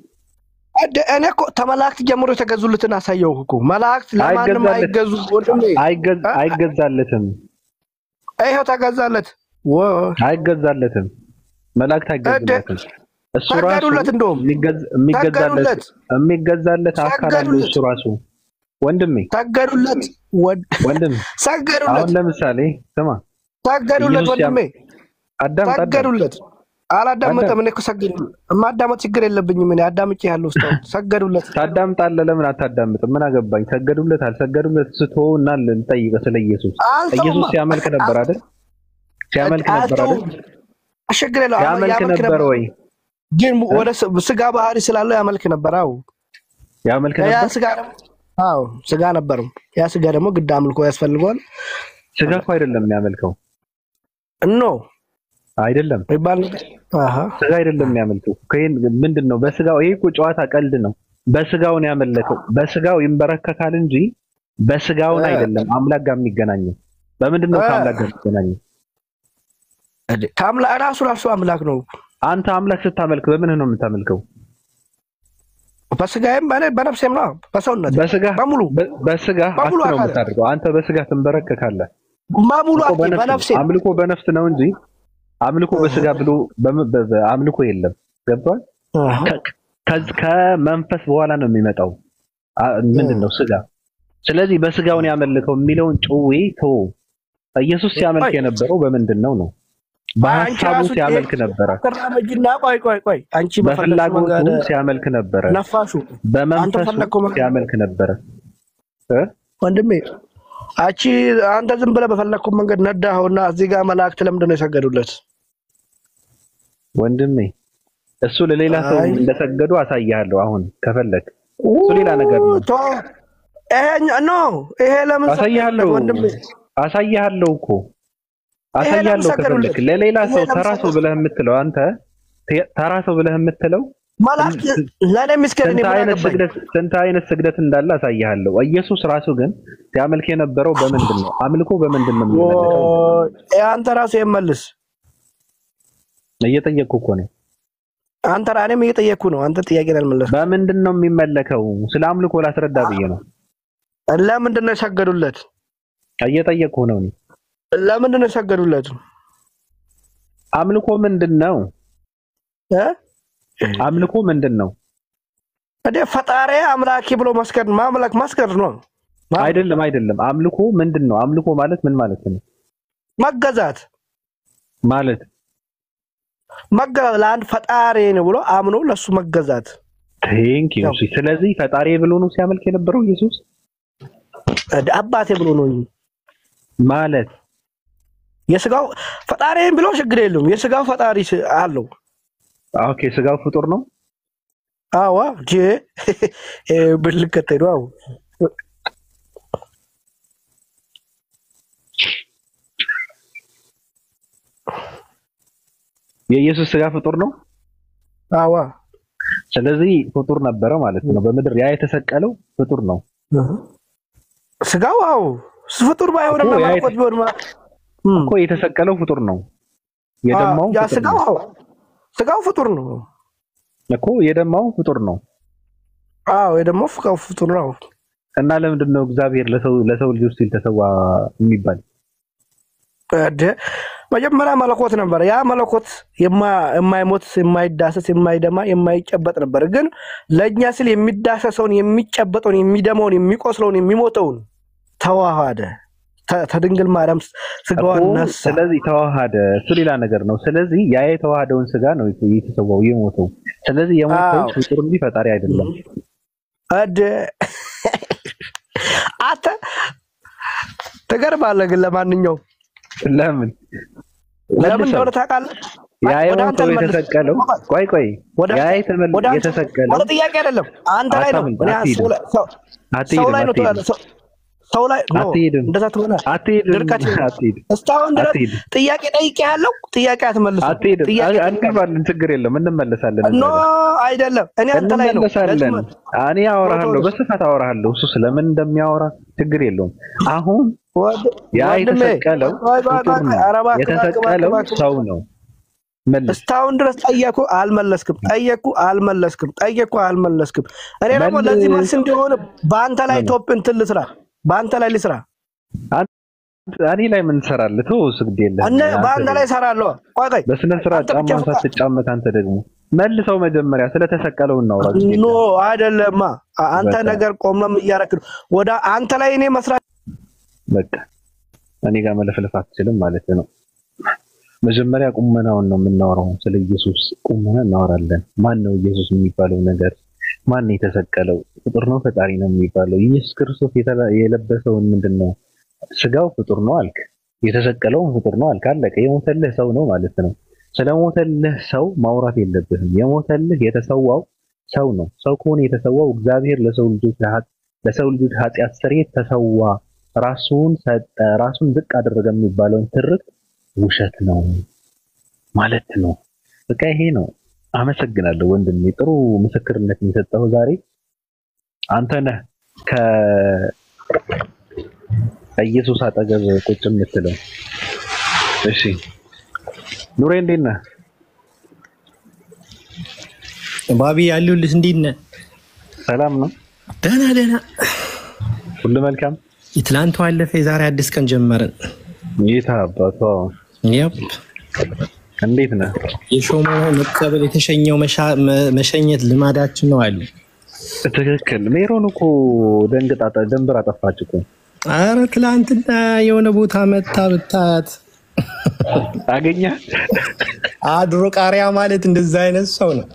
እኔ እኮ ተመላእክት ጀምሮ የተገዙለትን አሳየውህ እኮ መላእክት ለማንም አይገዙ ወንድሜ አይገዛለትም አይሄው ተገዛለት አይገዛለትም መላእክት አይገዛለትም እሱ ራሱ የሚገዛለት አካል አለ እሱ ራሱ ወንድሜ ሰገዱለት ወንድሜ ሰገዱለት አሁን ለምሳሌ ስማ ሰገዱለት ወንድሜ ሰገዱለት አላዳመጠም እኔ እኮ ሰገዱለት ማዳመጥ ችግር የለብኝም እኔ አዳምጬ ያለው ስታው ሰገዱለት ታዳምጣለህ ለምን አታዳምጥም ምን አገባኝ ሰገዱለት አልሰገዱለት ስትሆና እንጠይቅ ስለ ኢየሱስ ሲያመልክ ነበር አይደል ሲያመልክ ነበር አይደል አሸግረለው ያመልክ ነበር ወይ ግን ወደ ስጋ ባህሪ ስላለው ያመልክ ነበር ያመልክ ነበር ያ ስጋ ስጋ ነበር ያ ስጋ ደግሞ ግድ አምልኮ ያስፈልገዋል ስጋ እኮ አይደለም የሚያመልከው አይደለም ይባል ስጋ አይደለም የሚያመልከው ምንድነው በስጋው ይሄ እኮ ጨዋታ ቀልድ ነው በስጋው ነው ያመለከው በስጋው ይንበረከካል እንጂ በስጋው አይደለም አምላክ ጋር የሚገናኘው በምንድነው ከአምላክ ጋር የሚገናኘው ታምላ ራሱ አምላክ ነው አንተ አምላክ ስታመልክ በምን ነው የምታመልከው በስጋዬም በነፍሴም ነው በሰውነት በሙሉ በስጋ ነው የምታደርገው አንተ በስጋ ትንበረከካለህ በሙሉ በነፍሴ አምልኮ በነፍስ ነው እንጂ አምልኮ በስጋ ብሎ አምልኮ የለም ገብቷል ከመንፈስ በኋላ ነው የሚመጣው ምንድነው ስጋ ስለዚህ በስጋውን ያመልከው የሚለውን ጭዌ ተው ኢየሱስ ሲያመልክ የነበረው በምንድነው ነው በሐሳቡ ሲያመልክ ነበር ተራመጅና ቆይ አንቺ በፍላጎቱ ሲያመልክ ነበር ነፋሹ በመንፈሱ ሲያመልክ ነበር ወንድሜ አንተ ዝም ብለህ በፈለከው መንገድ ነዳኸውና እዚህ ጋር መላእክት ለምንድን ነው የሰገዱለት ወንድሜ እሱ ለሌላ ሰው እንደሰገዱ አሳያለሁ አሁን ከፈለክ እሱ ሌላ ነገር ነው ይሄ ለምን አሳያለሁ ወንድሜ አሳያለሁ እኮ አሳያለሁ ከፈለክ ለሌላ ሰው ተራሰው ብለህ የምትለው አንተ ተራሰው ብለህ የምትለው መላእክት ለኔ ምስከረኔ ስንት አይነት ስግደት እንዳለ አሳያለሁ ኢየሱስ ራሱ ግን ሲያመልክ የነበረው በምንድነው አምልኮ በምንድነው የሚመለከው አንተ ራሱ የመልስ እየጠየቅኩ እኮ ነው አንተ ራኔም እየጠየቅኩ ነው አንተ ጥያቄ ለልመለስ በምንድነው የሚመለከው ስለ አምልኮ ላስረዳ ብዬ ነው ለምንድነው የሰገዱለት እየጠየቅኩ ነው ለምንድነው የሰገዱለት አምልኮ ምንድነው አምልኮ ምንድነው ፈጣሪ አምላኪ ብሎ ማስገድ ነው አይደለም አምልኮ ምንድነው አምልኮ ማለት ምን ማለት ነው መገዛት ማለት ለአንድ ፈጣሪ ነው ብሎ አምኖ ለሱ መገዛት ቴንኪው ስለዚህ ፈጣሪ ብሎ ነው ሲያመልክ የነበረው ኢየሱስ አባቴ ብሎ ነው ማለት የስጋው ፈጣሪን ብሎ ችግር የለውም የስጋው ፈጣሪ አለው ኦኬ ስጋው ፍጡር ነው አዋ ብልከተ ነው የኢየሱስ ስጋ ፍጡር ነው አዋ ስለዚህ ፍጡር ነበረ ማለት ነው በመድር ያ የተሰቀለው ፍጡር ነው ስጋው ፍጡር ባይሆንማ ማቆት ቢሆንማ እኮ የተሰቀለው ፍጡር ነው የደማው ያ ስጋው ፍጡር ነው እኮ የደማው ፍጡር ነው የደማው ፍጡር ነው እና ለምንድን ነው እግዚአብሔር ለሰው ልጆች ሲል ተሰዋ የሚባል መጀመሪያ መለኮት ነበር ያ መለኮት የማይሞት የማይዳሰስ የማይደማ የማይጨበጥ ነበር ግን ለኛ ሲል የሚዳሰሰውን የሚጨበጠውን የሚደማውን የሚቆስለውን የሚሞተውን ተዋሃደ ተድንግል ማርያም ስጋዋን ነሳ ስለዚህ ተዋሃደ እሱ ሌላ ነገር ነው ስለዚህ ያ የተዋሃደውን ስጋ ነው የተሰዋው የሞተው ስለዚህ የሞተው ፍጡር እንጂ ፈጣሪ አይደለም አተ ተገርባለህ ግን ለማንኛውም ለምን እንደሆነ ታውቃለህ ያ የሞተው የተሰቀለው ቆይ ያ የተሰቀለው ወደ ጥያቄ አይደለም አንተ ላይ ነው ሰው ላይ ነው ሰው ላይ ነው አትሄድም እንደዛ ትሆናለህ። አትሄድም ድርቀት አትሄድም እስካሁን ድረስ አትሄድም ጥያቄ ጠይቄሃለሁ፣ ጥያቄ አትመልስም። አትሄድም ጥያቄ አንገባለን ችግር የለም እንመለሳለን ኖ አይደለም፣ እኔ አንተ ላይ ነው እንመለሳለን እኔ አወራሃለሁ በስፋት አወራሃለሁ እሱ ስለምን እንደሚያወራ ችግር የለውም አሁን ያ የተሰቀለው ፍጡር ነው የተሰቀለው ሰው ነው እስካሁን ድረስ ጠየኩ አልመለስክም ጠየኩ አልመለስክም እኔ ደግሞ ለዚህ መልስ እንዲሆን በአንተ ላይ ቶፕ እንትን ልስራ በአንተ ላይ ልስራ እኔ ላይ ምን ሰራለህ ተው ስግድ የለም እኔ በአንተ ላይ ሰራለሁ ቆይ በስነ ስርዓት ጫማን ሳትጫመት አንተ ደግሞ መልሰው መጀመሪያ ስለተሰቀለው እናውራ ኖ አይደለማ አንተ ነገር ቆመም እያረክ ወደ አንተ ላይ እኔ መስራት በቃ እኔ ጋር መለፍለፍ አትችልም ማለት ነው መጀመሪያ ቁመናውን ነው የምናወራው ስለ ኢየሱስ ቁመና እናወራለን ማን ነው ኢየሱስ የሚባለው ነገር ማን ነው የተሰቀለው ፍጡር ነው ፈጣሪ ነው የሚባለው ኢየሱስ ክርስቶስ የለበሰው ምንድነው ስጋው ፍጡር ነው አልክ የተሰቀለው ፍጡር ነው አልክ አለቀ የሞተልህ ሰው ነው ማለት ነው ስለሞተልህ ሰው ማውራት የለብህም የሞተልህ የተሰዋው ሰው ነው ሰው ከሆነ የተሰዋው እግዚአብሔር ለሰው ልጆች ኃጢአት ስርየት ተሰዋ ራሱን ሰጠ ራሱን ዝቅ አደረገ የሚባለው ትርክ ውሸት ነው ማለት ነው በቃ ይሄ ነው አመሰግናለሁ ወንድሜ ጥሩ ምስክርነት የሰጠው ዛሬ አንተ ነህ ከኢየሱስ አጠገብ ቁጭ የምትለው እሺ ኑሬ እንዴት ነህ ባቢ ያለሁልህ እንዴት ነህ ሰላም ነው ደህና ሁሉ መልካም ትላንቱ አለፈ የዛሬ አዲስ ቀን ጀመርን ጌታ አባቷ ያፕ እንዴት ነህ የሾመው መቀበል የተሸኘው መሸኘት ልማዳችን ነው አሉ ትክክል ሜሮን እኮ ደንብራ ጠፋች እኮ አረ ትላንትና የሆነ ቦታ መታ ብታት አገኛ አድሮ ቃሪያ ማለት እንደዛ አይነት ሰው ነው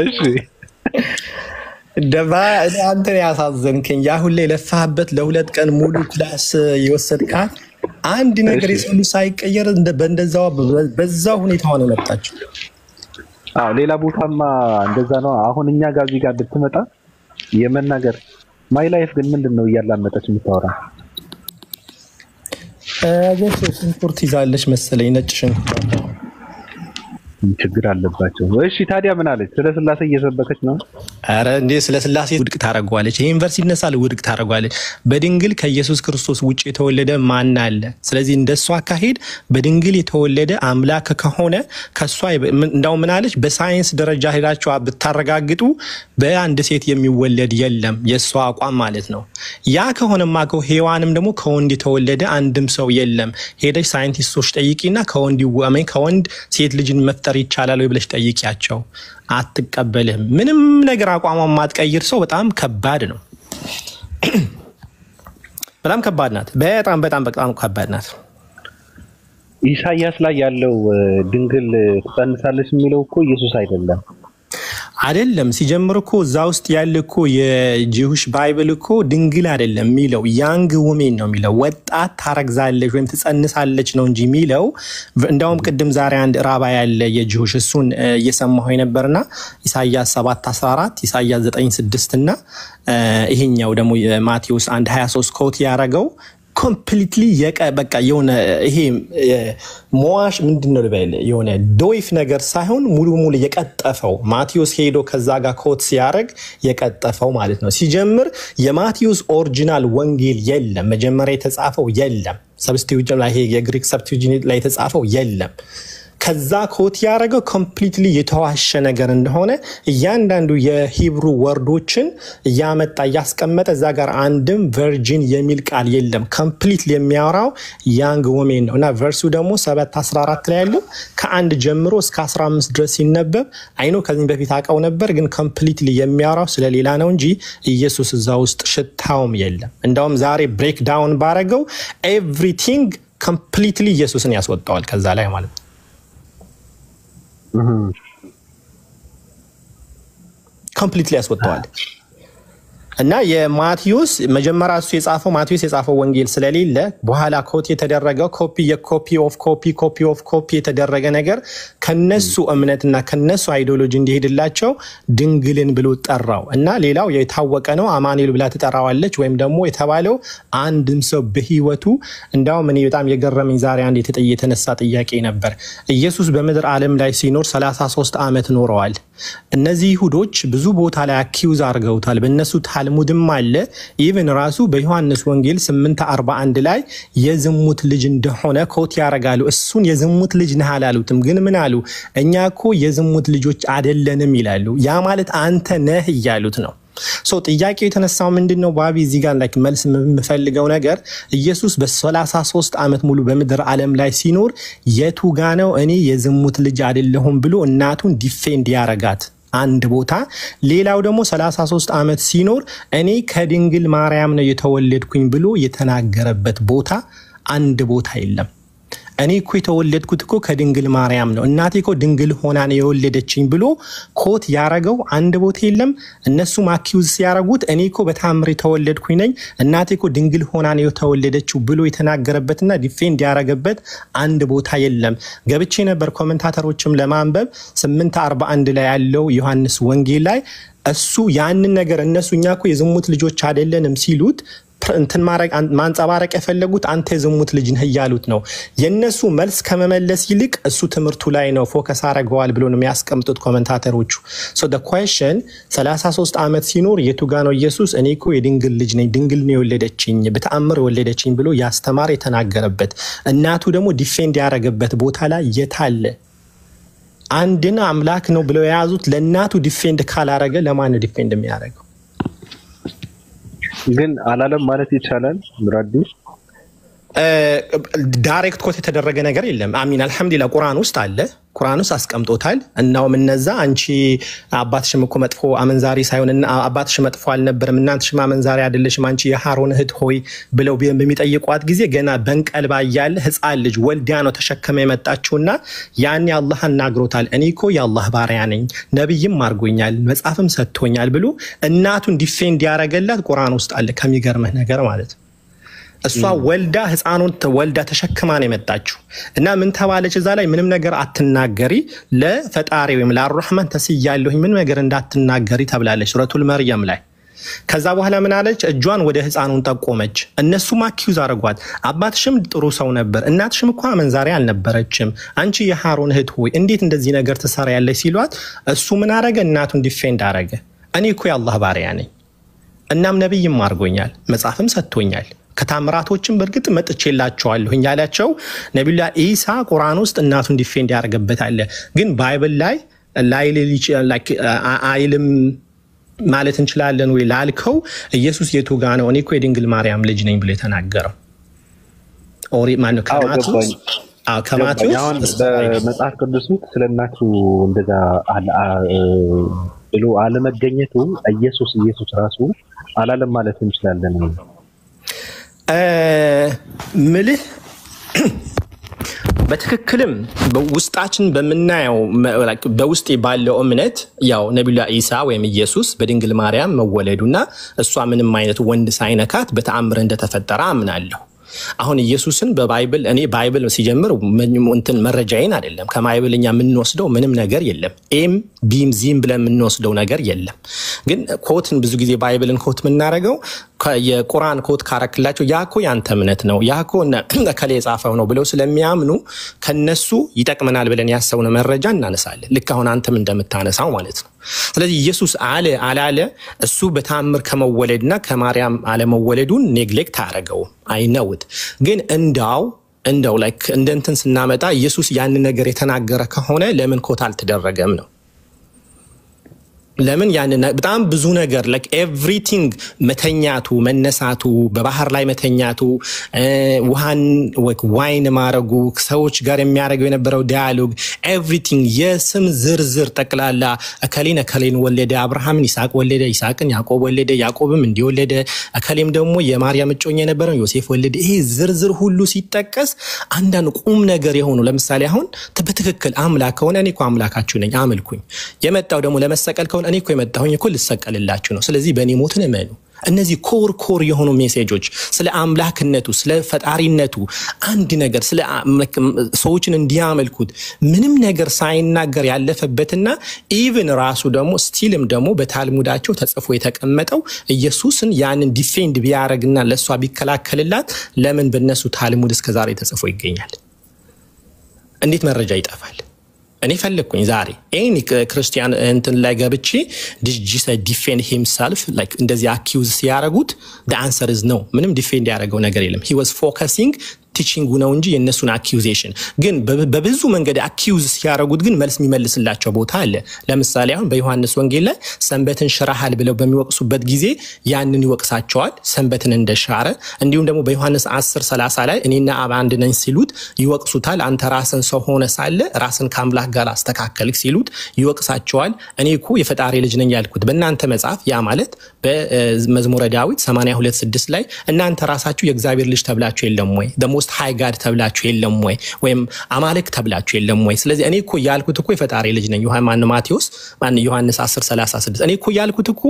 እሺ ደባ አንተ ያሳዘንከኝ ያ ሁሌ ለፋህበት ለሁለት ቀን ሙሉ ክላስ የወሰድካት አንድ ነገር የሰሉ ሳይቀየር በእንደዛው በዛው ሁኔታ ሆነ መጣች አዎ ሌላ ቦታማ እንደዛ ነው አሁን እኛ ጋር እዚህ ጋር ብትመጣ የመናገር ማይ ላይፍ ግን ምንድነው እያላመጠች የምታወራ አገሽ ሽንኩርት ይዛለች መሰለኝ ነጭ ሽንኩርት ችግር አለባቸው እሺ ታዲያ ምን አለች ስለ ስላሴ እየሰበከች ነው አረ እንዴ ስለ ስላሴ ውድቅ ታረጋለች ይሄ ዩኒቨርሲቲ ይነሳል ውድቅ ታረጋለች በድንግል ከኢየሱስ ክርስቶስ ውጪ የተወለደ ማን አለ ስለዚህ እንደሷ አካሄድ በድንግል የተወለደ አምላክ ከሆነ ከሷ እንዳው ምን አለች በሳይንስ ደረጃ ሄዳችሁ ብታረጋግጡ በአንድ ሴት የሚወለድ የለም የሷ አቋም ማለት ነው ያ ከሆነማ ሔዋንም ደግሞ ከወንድ የተወለደ አንድም ሰው የለም ሄደሽ ሳይንቲስቶች ጠይቂና ከወንድ ሴት ልጅን መፍጠር ይቻላል ወይ ብለሽ ጠይቂያቸው አትቀበልህም ምንም ነገር አቋሟን ማትቀይር ሰው በጣም ከባድ ነው በጣም ከባድ ናት በጣም ከባድ ናት ኢሳይያስ ላይ ያለው ድንግል ትጸንሳለች የሚለው እኮ ኢየሱስ አይደለም ሲጀምር እኮ እዛ ውስጥ ያለ እኮ የጂውሽ ባይብል እኮ ድንግል አይደለም የሚለው ያንግ ውሜን ነው የሚለው ወጣት ታረግዛለች ወይም ትጸንሳለች ነው እንጂ የሚለው እንዳውም ቅድም ዛሬ አንድ ራባ ያለ የጂውሽ እሱን እየሰማሁ ነበርና ኢሳይያስ 7:14 ኢሳይያስ 9:6 እና ይሄኛው ደግሞ ማቴዎስ 1:23 ኮት ያረጋው ኮምፕሊትሊ በቃ የሆነ ይሄ ሞዋሽ ምንድነው ልበል የሆነ ዶይፍ ነገር ሳይሆን ሙሉ የቀጠፈው ማቴዎስ ሄዶ ከዛ ጋር ኮት ሲያረግ የቀጠፈው ማለት ነው ሲጀምር የማቴዎስ ኦሪጂናል ወንጌል የለም መጀመሪያ የተጻፈው የለም ሰብስቲቲዩሽን ላይ የግሪክ ሰብስቲቲዩሽን ላይ የተጻፈው የለም ከዛ ኮት ያረገው ኮምፕሊትሊ የተዋሸ ነገር እንደሆነ እያንዳንዱ የሂብሩ ወርዶችን ያመጣ ያስቀመጠ እዛ ጋር አንድም ቨርጂን የሚል ቃል የለም ኮምፕሊትሊ የሚያወራው ያንግ ወሜን ነውና ቨርሱ ደግሞ 7:14 ላይ ያለው ከአንድ ጀምሮ እስከ 15 ድረስ ሲነበብ አይኖ ከዚህ በፊት አቀው ነበር ግን ኮምፕሊትሊ የሚያወራው ስለሌላ ነው እንጂ ኢየሱስ እዛ ውስጥ ሽታውም የለም እንዳውም ዛሬ ብሬክ ዳውን ባረገው ኤቭሪቲንግ ኮምፕሊትሊ ኢየሱስን ያስወጣዋል ከዛ ላይ ማለት ነው ኮምፕሊትሊ ያስወጣዋል እና የማቴዎስ መጀመሪያ እሱ የጻፈው ማቴዎስ የጻፈው ወንጌል ስለሌለ በኋላ ኮት የተደረገው ኮፒ ኦፍ ኮፒ የተደረገ ነገር ከነሱ እምነትና ከነሱ አይዲዮሎጂ እንዲሄድላቸው ድንግልን ብሎ ጠራው። እና ሌላው የታወቀ ነው አማኑኤል ብላ ተጠራዋለች ወይም ደግሞ የተባለው አንድም ሰው በህይወቱ እንዳውም እኔ በጣም የገረመኝ ዛሬ አንድ የተነሳ ጥያቄ ነበር። ኢየሱስ በምድር ዓለም ላይ ሲኖር 33 ዓመት ኖረዋል። እነዚህ ይሁዶች ብዙ ቦታ ላይ አኪውዝ አድርገውታል። በእነሱ ታልሙድም አለ። ኢቭን ራሱ በዮሐንስ ወንጌል 8:41 ላይ የዝሙት ልጅ እንደሆነ ኮት ያረጋሉ። እሱን የዝሙት ልጅ ነህ አላሉትም፣ ግን ምን አሉ? እኛ እኮ የዝሙት ልጆች አይደለንም ይላሉ። ያ ማለት አንተ ነህ እያሉት ነው። ጥያቄው የተነሳው ምንድነው? ባቢ እዚህ ጋር ላይክ መልስ የምፈልገው ነገር ኢየሱስ በ33 ዓመት ሙሉ በምድር ዓለም ላይ ሲኖር የቱ ጋ ነው እኔ የዝሙት ልጅ አይደለሁም ብሎ እናቱን ዲፌንድ ያረጋት አንድ ቦታ። ሌላው ደግሞ 33 ዓመት ሲኖር እኔ ከድንግል ማርያም ነው የተወለድኩኝ ብሎ የተናገረበት ቦታ አንድ ቦታ የለም። እኔ እኮ የተወለድኩት እኮ ከድንግል ማርያም ነው፣ እናቴ እኮ ድንግል ሆና ነው የወለደችኝ ብሎ ኮት ያረገው አንድ ቦታ የለም። እነሱ አኪውዝ ሲያረጉት እኔ እኮ በታምር የተወለድኩኝ ነኝ፣ እናቴ እኮ ድንግል ሆና ነው የተወለደችው ብሎ የተናገረበትና ዲፌንድ ያረገበት አንድ ቦታ የለም። ገብቼ ነበር ኮሜንታተሮችም ለማንበብ 8:41 ላይ ያለው ዮሐንስ ወንጌል ላይ እሱ ያንን ነገር እነሱ እኛ እኮ የዝሙት ልጆች አይደለንም ሲሉት እንትን ማንጸባረቅ የፈለጉት አንተ የዝሙት ልጅ ነህ እያሉት ነው። የነሱ መልስ ከመመለስ ይልቅ እሱ ትምህርቱ ላይ ነው ፎከስ አረጋዋል ብሎ ነው የሚያስቀምጡት ኮሜንታተሮቹ። ሶ the question 33 ዓመት ሲኖር የቱ ጋ ነው ኢየሱስ እኔ እኮ የድንግል ልጅ ነኝ፣ ድንግል ነው የወለደችኝ፣ በተአምር የወለደችኝ ብሎ ያስተማረ የተናገረበት እናቱ ደግሞ ዲፌንድ ያረገበት ቦታ ላይ የታለ? አንድን አምላክ ነው ብለው የያዙት ለእናቱ ዲፌንድ ካላረገ ለማን ነው ዲፌንድ የሚያረገው? ግን አላለም ማለት ይቻላል። ምራዲ ዳይሬክት ኮት የተደረገ ነገር የለም። አሚን አልহামዱሊላህ ቁርአን ውስጥ አለ፣ ቁርአን ውስጥ አስቀምጦታል። እናውም እነዛ አንቺ አባትሽም እኮ መጥፎ አመንዛሪ ሳይሆን አባትሽ መጥፎ አልነበረም እናንተሽም አመንዛሪ አይደለሽም አንቺ የሃሮን እህት ሆይ ብለው በሚጠይቋት ጊዜ ገና በንቀልባ ያለ ህፃን ልጅ ወልዲያ ነው ተሸከመ የመጣችውና ያኔ አላህ አናግሮታል። እኔ እኮ የአላህ ባሪያ ነኝ፣ ነብይም አርጎኛል፣ መጽሐፍም ሰጥቶኛል ብሎ እናቱን ዲፌንድ ያረገላት ቁርአን ውስጥ አለ። ከሚገርምህ ነገር ማለት እሷ ወልዳ ህፃኑን ወልዳ ተሸክማ ነው የመጣችው እና ምን ተባለች? እዛ ላይ ምንም ነገር አትናገሪ ለፈጣሪ ወይም ለአርራህማን ተስያለሁኝ ምን ነገር እንዳትናገሪ ተብላለች ሱረቱል መርየም ላይ። ከዛ በኋላ ምን አለች? እጇን ወደ ህፃኑን ጠቆመች። እነሱ ማኪውዝ አረጓት። አባትሽም ጥሩ ሰው ነበር፣ እናትሽም እኮ አመንዛሪ አልነበረችም፣ አንቺ የሃሮን እህት ሆይ እንዴት እንደዚህ ነገር ትሰሪያለሽ ሲሏት እሱ ምን አረገ? እናቱን ዲፌንድ አረገ። እኔ እኮ የአላህ ባሪያ ነኝ፣ እናም ነብይም አርጎኛል፣ መጽሐፍም ሰጥቶኛል፣ ከታምራቶችም በርግጥ መጥቼላቸዋለሁ ያላቸው ነብዩላህ ኢሳ ቁርአን ውስጥ እናቱን ዲፌንድ ያረጋበታል። ግን ባይብል ላይ አይልም ማለት እንችላለን ወይ ላልከው ኢየሱስ የቱ ጋ ነው እኔ እኮ የድንግል ማርያም ልጅ ነኝ ብሎ የተናገረው? ኦሪ ማን ነው? ከማቴዎስ በመጽሐፍ ቅዱስ ውስጥ ስለናቱ እንደዛ ብሎ አለመገኘቱ ኢየሱስ ራሱ አላለም ማለት እንችላለን። ምልህ በትክክልም በውስጣችን በመናየው በውስጤ ባለው እምነት ያው ነብዩላህ ኢሳ ወይም ኢየሱስ በድንግል ማርያም መወለዱና እሷ ምንም አይነት ወንድ ሳይነካት በተአምር እንደተፈጠረ አምናለሁ። አሁን ኢየሱስን በባይብል እኔ ባይብል ሲጀምር እንትን መረጃዬን አይደለም ከባይብልኛ የምንወስደው ምንም ነገር የለም። ኤም ቢም ዚም ብለን የምንወስደው ነገር የለም። ግን ኮትን ብዙ ጊዜ ባይብልን ኮት የምናደርገው የቁርአን ኮት ካረክላቸው ያኮ ያንተ እምነት ነው ያኮ ከሌ የጻፈው ነው ብለው ስለሚያምኑ ከነሱ ይጠቅመናል ብለን ያሰውነ መረጃ እናነሳለን። ልክ አሁን አንተም እንደምታነሳው ማለት ነው። ስለዚህ ኢየሱስ አላለ እሱ በታምር ከመወለድና ከማርያም አለመወለዱን ኔግሌክት አረገው አይነውት። ግን እንዳው ላይክ እንደንተን ስናመጣ ኢየሱስ ያን ነገር የተናገረ ከሆነ ለምን ኮት አልተደረገም ነው? ለምን ያን በጣም ብዙ ነገር ላይክ ኤቭሪቲንግ መተኛቱ መነሳቱ በባህር ላይ መተኛቱ ውሃን ዋይን ማረጉ ሰዎች ጋር የሚያደርገው የነበረው ዳያሎግ ኤቭሪቲንግ የስም ዝርዝር ጠቅላላ አከሌን ወለደ አብርሃምን ይስሐቅ ወለደ ይስሐቅን ያዕቆብ ወለደ ያዕቆብም እንዲወለደ አከሌም ደግሞ የማርያም እጮኛ የነበረው ዮሴፍ ወለደ። ይሄ ዝርዝር ሁሉ ሲጠቀስ አንዳንድ ቁም ነገር የሆኑ ለምሳሌ አሁን በትክክል አምላክ ከሆነ እኔ እኮ አምላካችሁ ነኝ አምልኩኝ የመጣው ደግሞ ለመሰቀል ከሆነ እኔ እኮ የመጣሁኝ እኮ ልሰቀልላችሁ ነው ስለዚህ በእኔ ሞትን እመኑ እነዚህ ኮር የሆኑ ሜሴጆች ስለ አምላክነቱ ስለ ፈጣሪነቱ አንድ ነገር ስለ ሰዎችን እንዲያመልኩት ምንም ነገር ሳይናገር ያለፈበትና ኢቭን ራሱ ደግሞ ስቲልም ደግሞ በታልሙዳቸው ተጽፎ የተቀመጠው ኢየሱስን ያንን ዲፌንድ ቢያረግና ለሷ ቢከላከልላት ለምን በነሱ ታልሙድ እስከዛሬ ተጽፎ ይገኛል? እንዴት መረጃ ይጠፋል? እኔ ፈለኩኝ ዛሬ ኤኒ ክርስቲያን እንትን ላይ ገብቼ did Jesus defend himself like እንደዚህ accuse ሲያረጉት the answer is no ምንም ዲፌንድ ያደረገው ነገር የለም he was focusing ቲቺንግ ነው እንጂ የነሱን አኪዩዜሽን ግን በብዙ መንገድ አኪዩዝ ሲያረጉት ግን መልስ የሚመልስላቸው ቦታ አለ። ለምሳሌ አሁን በዮሐንስ ወንጌል ላይ ሰንበትን ሽራሃል ብለው በሚወቅሱበት ጊዜ ያንን ይወቅሳቸዋል ሰንበትን እንደሻረ። እንዲሁም ደግሞ በዮሐንስ 10:30 ላይ እኔና አብ አንድ ነን ሲሉት ይወቅሱታል። አንተ ራስን ሰው ሆነ ሳለ ራስን ከአምላክ ጋር አስተካከልክ ሲሉት ይወቅሳቸዋል። እኔ እኮ የፈጣሪ ልጅ ነኝ ያልኩት በእናንተ መጽሐፍ ያ ማለት በመዝሙረ ዳዊት 82:6 ላይ እናንተ ራሳችሁ የእግዚአብሔር ልጅ ተብላችሁ የለም ወይ ሃይ ጋድ ተብላችሁ የለም ወይ ወይም አማልክ ተብላችሁ የለም ወይ? ስለዚህ እኔ እኮ ያልኩት እኮ የፈጣሪ ልጅ ነኝ ዮሐንስ 10:36 እኔ እኮ ያልኩት እኮ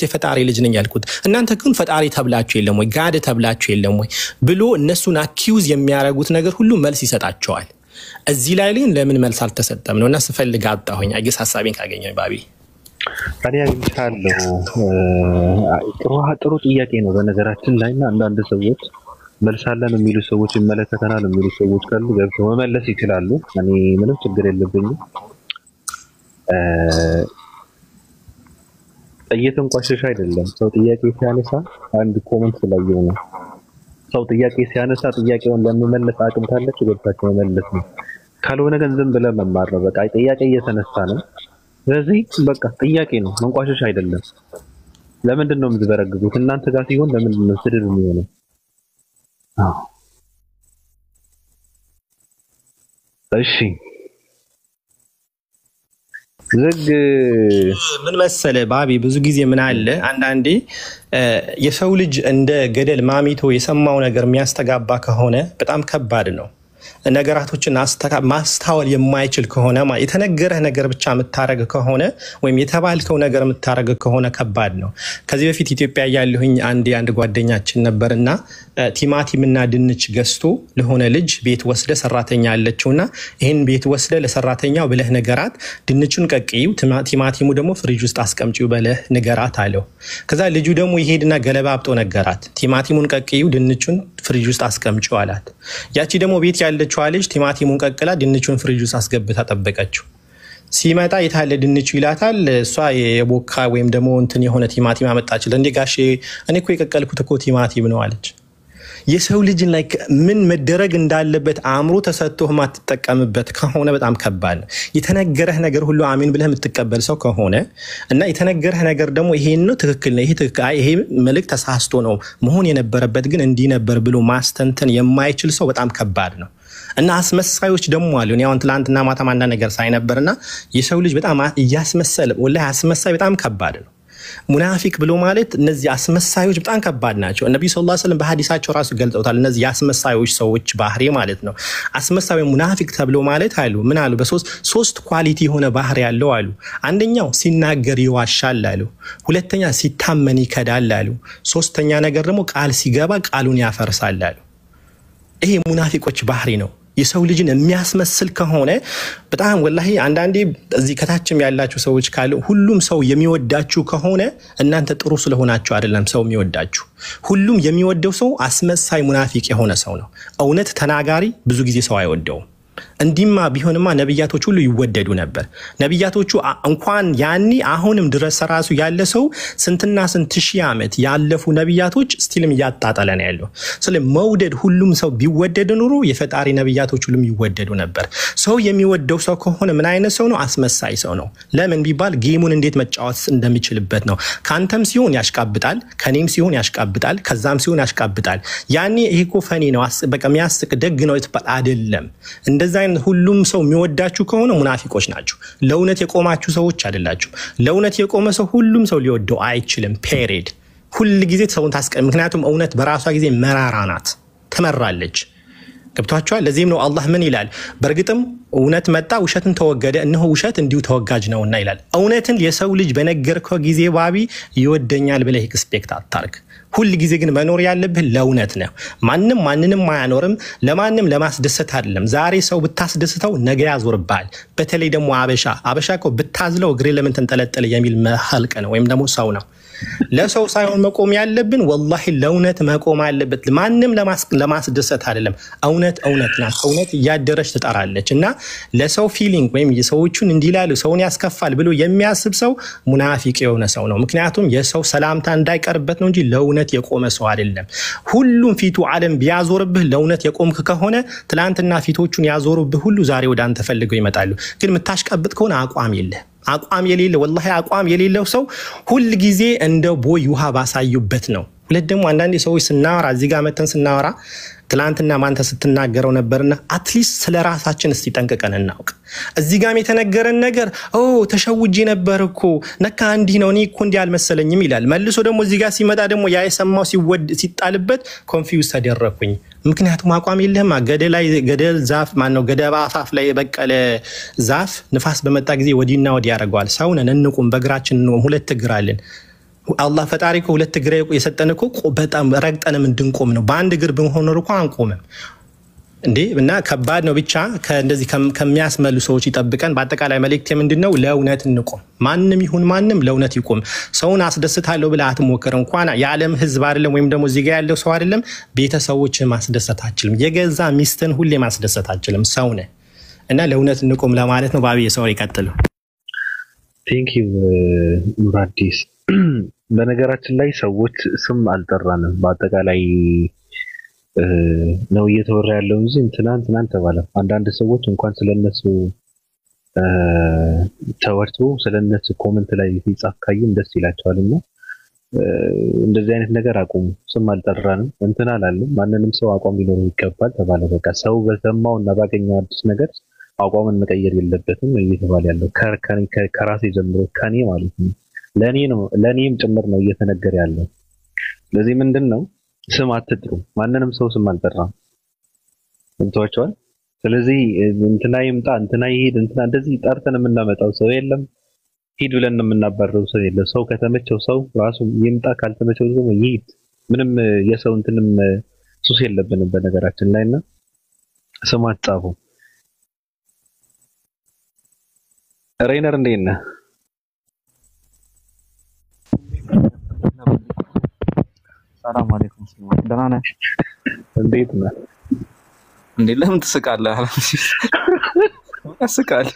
የፈጣሪ ልጅ ነኝ ያልኩት እናንተ ግን ፈጣሪ ተብላችሁ የለም ወይ ጋድ ተብላችሁ የለም ወይ ብሎ እነሱን አኪዩዝ የሚያረጉት ነገር ሁሉ መልስ ይሰጣቸዋል። እዚህ ላይ ግን ለምን መልስ አልተሰጠም ነውና ስፈልግ አጣሁኝ። አይገስ ሐሳቤን ካገኘኝ ባቢ ታዲያ ይምታለው ጥሩ ጥያቄ ነው በነገራችን ላይና አንዳንድ ሰዎች መልሳለን የሚሉ ሰዎች ይመለከተናል የሚሉ ሰዎች ካሉ ገብተው መመለስ ይችላሉ። እኔ ምንም ችግር የለብኝም። እየተንቋሸሽ አይደለም ሰው ጥያቄ ሲያነሳ አንድ ኮሜንት ስላየው ነው። ሰው ጥያቄ ሲያነሳ ጥያቄውን ለመመለስ አቅም ካለች ገብታችሁ መመለስ ነው። ካልሆነ ግን ዝም ብለ መማር ነው። በቃ ጥያቄ እየተነሳ ነው። ስለዚህ በቃ ጥያቄ ነው መንቋሸሽ አይደለም። ለምንድን ነው የምትበረግጉት? እናንተ ጋር ሲሆን ለምንድን ነው ስድብ የሚሆነው? እሺ ዝግ ምን መሰለ ባቢ ብዙ ጊዜ ምን አለ አንዳንዴ የሰው ልጅ እንደ ገደል ማሚቶ የሰማው ነገር የሚያስተጋባ ከሆነ በጣም ከባድ ነው። ነገራቶችን ማስተዋል የማይችል ከሆነ የተነገረህ ነገር ብቻ የምታረግ ከሆነ ወይም የተባልከው ነገር የምታረግ ከሆነ ከባድ ነው። ከዚህ በፊት ኢትዮጵያ ያለሁኝ አንድ ጓደኛችን ነበርና ቲማቲምና ድንች ገዝቶ ለሆነ ልጅ ቤት ወስደ ሰራተኛ አለችውና ይሄን ቤት ወስደ ለሰራተኛው ብለህ ነገራት ድንቹን ቀቅዩ ቲማቲሙ ደግሞ ፍሪጅ ውስጥ አስቀምጪው ብለህ ነገራት አለው። ከዛ ልጁ ደግሞ ይሄድና ገለባብጦ ነገራት ቲማቲሙን ቀቅዩ ድንቹን ፍሪጅ ውስጥ አስቀምጪው አላት። ያቺ ደግሞ ቤት ያለችው ልጅ ቲማቲሙን ቀቅላ ድንቹን ፍሪጅ ውስጥ አስገብታ ጠበቀችው። ሲመጣ የታለ ድንቹ ይላታል። እሷ የቦካ ወይም ደግሞ እንትን የሆነ ቲማቲም አመጣችለ። እንዴ ጋሼ እኔ እኮ የቀቀልኩት እኮ ቲማቲም ነው አለች። የሰው ልጅን ላይ ምን መደረግ እንዳለበት አእምሮ ተሰጥቶህ ማትጠቀምበት ከሆነ በጣም ከባድ ነው። የተነገረህ ነገር ሁሉ አሜን ብለህ የምትቀበል ሰው ከሆነ እና የተነገረህ ነገር ደግሞ ይሄን ነው ትክክል ነው ይሄ መልእክት ተሳስቶ ነው መሆን የነበረበት ግን እንዲህ ነበር ብሎ ማስተንተን የማይችል ሰው በጣም ከባድ ነው። እና አስመሳዮች ደግሞ አሉ። እኔ አሁን ትላንትና ማታ አንድ ነገር ሳይነበርና የሰው ልጅ በጣም እያስመሰለ ወላሂ አስመሳይ በጣም ከባድ ነው። ሙናፊቅ ብሎ ማለት እነዚህ አስመሳዮች በጣም ከባድ ናቸው። ነብዩ ሰለላሁ ዐለይሂ ወሰለም በሐዲሳቸው ራሱ ገልጸውታል። እነዚህ አስመሳዮች ሰዎች ባህሪ ማለት ነው። አስመሳዩ ሙናፊቅ ተብሎ ማለት አሉ ምን አሉ በሶስት ኳሊቲ የሆነ ባህሪ ያለው አሉ። አንደኛው ሲናገር ይዋሻል አሉ። ሁለተኛ ሲታመን ይከዳል አሉ። ሶስተኛ ነገር ደግሞ ቃል ሲገባ ቃሉን ያፈርሳል አሉ። ይሄ ሙናፊቆች ባህሪ ነው። የሰው ልጅን የሚያስመስል ከሆነ በጣም ወላሂ አንዳንዴ እዚህ ከታችም ያላችሁ ሰዎች ካሉ ሁሉም ሰው የሚወዳችሁ ከሆነ እናንተ ጥሩ ስለሆናችሁ አይደለም ሰው የሚወዳችሁ። ሁሉም የሚወደው ሰው አስመሳይ ሙናፊቅ የሆነ ሰው ነው። እውነት ተናጋሪ ብዙ ጊዜ ሰው አይወደውም። እንዲማ ቢሆንማ ነብያቶች ሁሉ ይወደዱ ነበር። ነብያቶቹ እንኳን ያኒ አሁንም ድረስ ራሱ ያለ ሰው ስንትና ስንት ሺህ ዓመት ያለፉ ነብያቶች ስቲልም ያጣጣለ ነው ያለው። ስለዚህ መውደድ ሁሉም ሰው ቢወደድ ኑሮ የፈጣሪ ነብያቶች ሁሉም ይወደዱ ነበር። ሰው የሚወደው ሰው ከሆነ ምን አይነት ሰው ነው? አስመሳይ ሰው ነው። ለምን ቢባል ጌሙን እንዴት መጫወት እንደሚችልበት ነው። ካንተም ሲሆን ያሽቃብጣል፣ ከኔም ሲሆን ያሽቃብጣል፣ ከዛም ሲሆን ያሽቃብጣል። ያኒ ይሄ እኮ ፈኒ ነው በቃ የሚያስቅ ደግ ነው ይባል አይደለም። እንደዛ ሁሉም ሰው የሚወዳችሁ ከሆነ ሙናፊቆች ናችሁ። ለእውነት የቆማችሁ ሰዎች አይደላችሁ። ለእውነት የቆመ ሰው ሁሉም ሰው ሊወደው አይችልም። ፔሪድ ሁሉ ጊዜ ሰውን ታስቀም። ምክንያቱም እውነት በራሷ ጊዜ መራራ ናት፣ ትመራለች። ገብቷችኋል? ለዚህም ነው አላህ ምን ይላል? በእርግጥም እውነት መጣ ውሸትን ተወገደ እነሆ ውሸት እንዲሁ ተወጋጅ ነውና ይላል። እውነትን የሰው ልጅ በነገርከው ጊዜ ባቢ ይወደኛል ብለህ ኤክስፔክት አታርግ። ሁል ጊዜ ግን መኖር ያለብህ ለእውነት ነው። ማንንም አያኖርም። ለማንም ለማስደሰት አይደለም። ዛሬ ሰው ብታስደስተው ነገ ያዞርብሃል። በተለይ ደግሞ አበሻ እኮ ብታዝለው እግሬ ለምን ተንጠለጠለ የሚል መሐልቅ ነው ወይም ደግሞ ሰው ነው። ለሰው ሳይሆን መቆም ያለብን ወላሂ ለእውነት መቆም አለበት። ማንም ለማስደሰት አይደለም። እውነት ናት። እውነት እያደረች ትጠራለች እና ለሰው ፊሊንግ ወይም የሰዎቹን እንዲላሉ ሰውን ያስከፋል ብሎ የሚያስብ ሰው ሙናፊቅ የሆነ ሰው ነው። ምክንያቱም የሰው ሰላምታ እንዳይቀርበት ነው እንጂ ለእውነት የቆመ ሰው አይደለም። ሁሉም ፊቱ ዓለም ቢያዞርብህ ለእውነት የቆምክ ከሆነ ትላንትና ፊቶቹን ያዞሩብህ ሁሉ ዛሬ ወደ አንተ ፈልገው ይመጣሉ። ግን የምታሽቀብጥ ከሆነ አቋም የሌለው ወላሂ አቋም የሌለው ሰው ሁል ጊዜ እንደ ቦይ ውሃ ባሳዩበት ነው። ሁለት ደግሞ አንዳንድ ሰዎች ስናወራ እዚህ ጋር መተን ስናወራ ትላንትና ማንተ ስትናገረው ነበርና አትሊስት ስለራሳችን እስቲ ጠንቅቀን እናውቅ። እዚህ ጋር የተነገረን ነገር ተሸውጄ ነበር እኮ ነካ እንዲህ ነው እኔ እኮ እንዲህ አልመሰለኝም ይላል። መልሶ ደግሞ እዚህ ጋር ሲመጣ ደግሞ ያ የሰማው ሲጣልበት ኮንፊውዝ ተደረኩኝ። ምክንያቱም አቋም የለህም። ገደል ዛፍ ማነው ገደባ አፋፍ ላይ የበቀለ ዛፍ ንፋስ በመጣ ጊዜ ወዲና ወዲ ያደርገዋል። ሰውነን እንቁም፣ በእግራችን ሁለት እግር አለን። አላህ ፈጣሪ እኮ ሁለት እግር የሰጠን እኮ በጣም ረግጠንም እንድንቆም ነው። በአንድ እግር ብንሆን ኖር እኮ አንቆምም እንዴ። እና ከባድ ነው። ብቻ ከእንደዚህ ከሚያስመሉ ሰዎች ይጠብቀን። በአጠቃላይ መልእክቴ ምንድነው? ለእውነት እንቆም። ማንም ይሁን ማንም ለእውነት ይቆም። ሰውን አስደስታለሁ ብለህ አትሞክር። እንኳን የዓለም ሕዝብ አይደለም ወይም ደግሞ እዚህ ጋር ያለው ሰው አይደለም ቤተሰቦችን ማስደሰት አትችልም። የገዛ ሚስትን ሁሌ ማስደሰት አትችልም። ሰው ነህ እና ለእውነት እንቆም ለማለት ነው። ባቢ ሰው ይቀጥል። ቴንክ ዩ ኑራዲስ። በነገራችን ላይ ሰዎች ስም አልጠራንም። በአጠቃላይ ነው እየተወራ ያለው እንጂ እንትና ተባለ። አንዳንድ ሰዎች እንኳን ስለነሱ ተወርቶ ስለነሱ ኮሜንት ላይ ሲጻፍ ካየን ደስ ይላቸዋልና እንደዚህ አይነት ነገር አቁሙ። ስም አልጠራንም እንትና አላለም። ማንንም ሰው አቋም ሊኖረው ይገባል ተባለ። በቃ ሰው በሰማው እና ባገኘው አዲስ ነገር አቋምን መቀየር የለበትም እየተባለ ያለው ከራሴ ጀምሮ ከኔ ማለት ነው። ለኔም ጭምር ነው እየተነገረ ያለው። ስለዚህ ምንድነው ስም አትጥሩ። ማንንም ሰው ስም አልጠራም። እንተዋቸዋል። ስለዚህ እንትና ይምጣ እንትና ይሄድ እንትና እንደዚህ ጠርተን የምናመጣው ሰው የለም። ሂድ ብለን የምናባረው ሰው የለም። ሰው ከተመቸው ሰው ራሱ ይምጣ፣ ካልተመቸው ደግሞ ይሄድ። ምንም የሰው እንትንም ሱስ የለብንም በነገራችን ላይና ስም አትጻፉ። ሬነር እንዴት ነህ? ሰላም አለይኩም። ደህና ነህ? እንዴት ነህ? እንዴ ለምን ትስቃለህ? ያስቃል።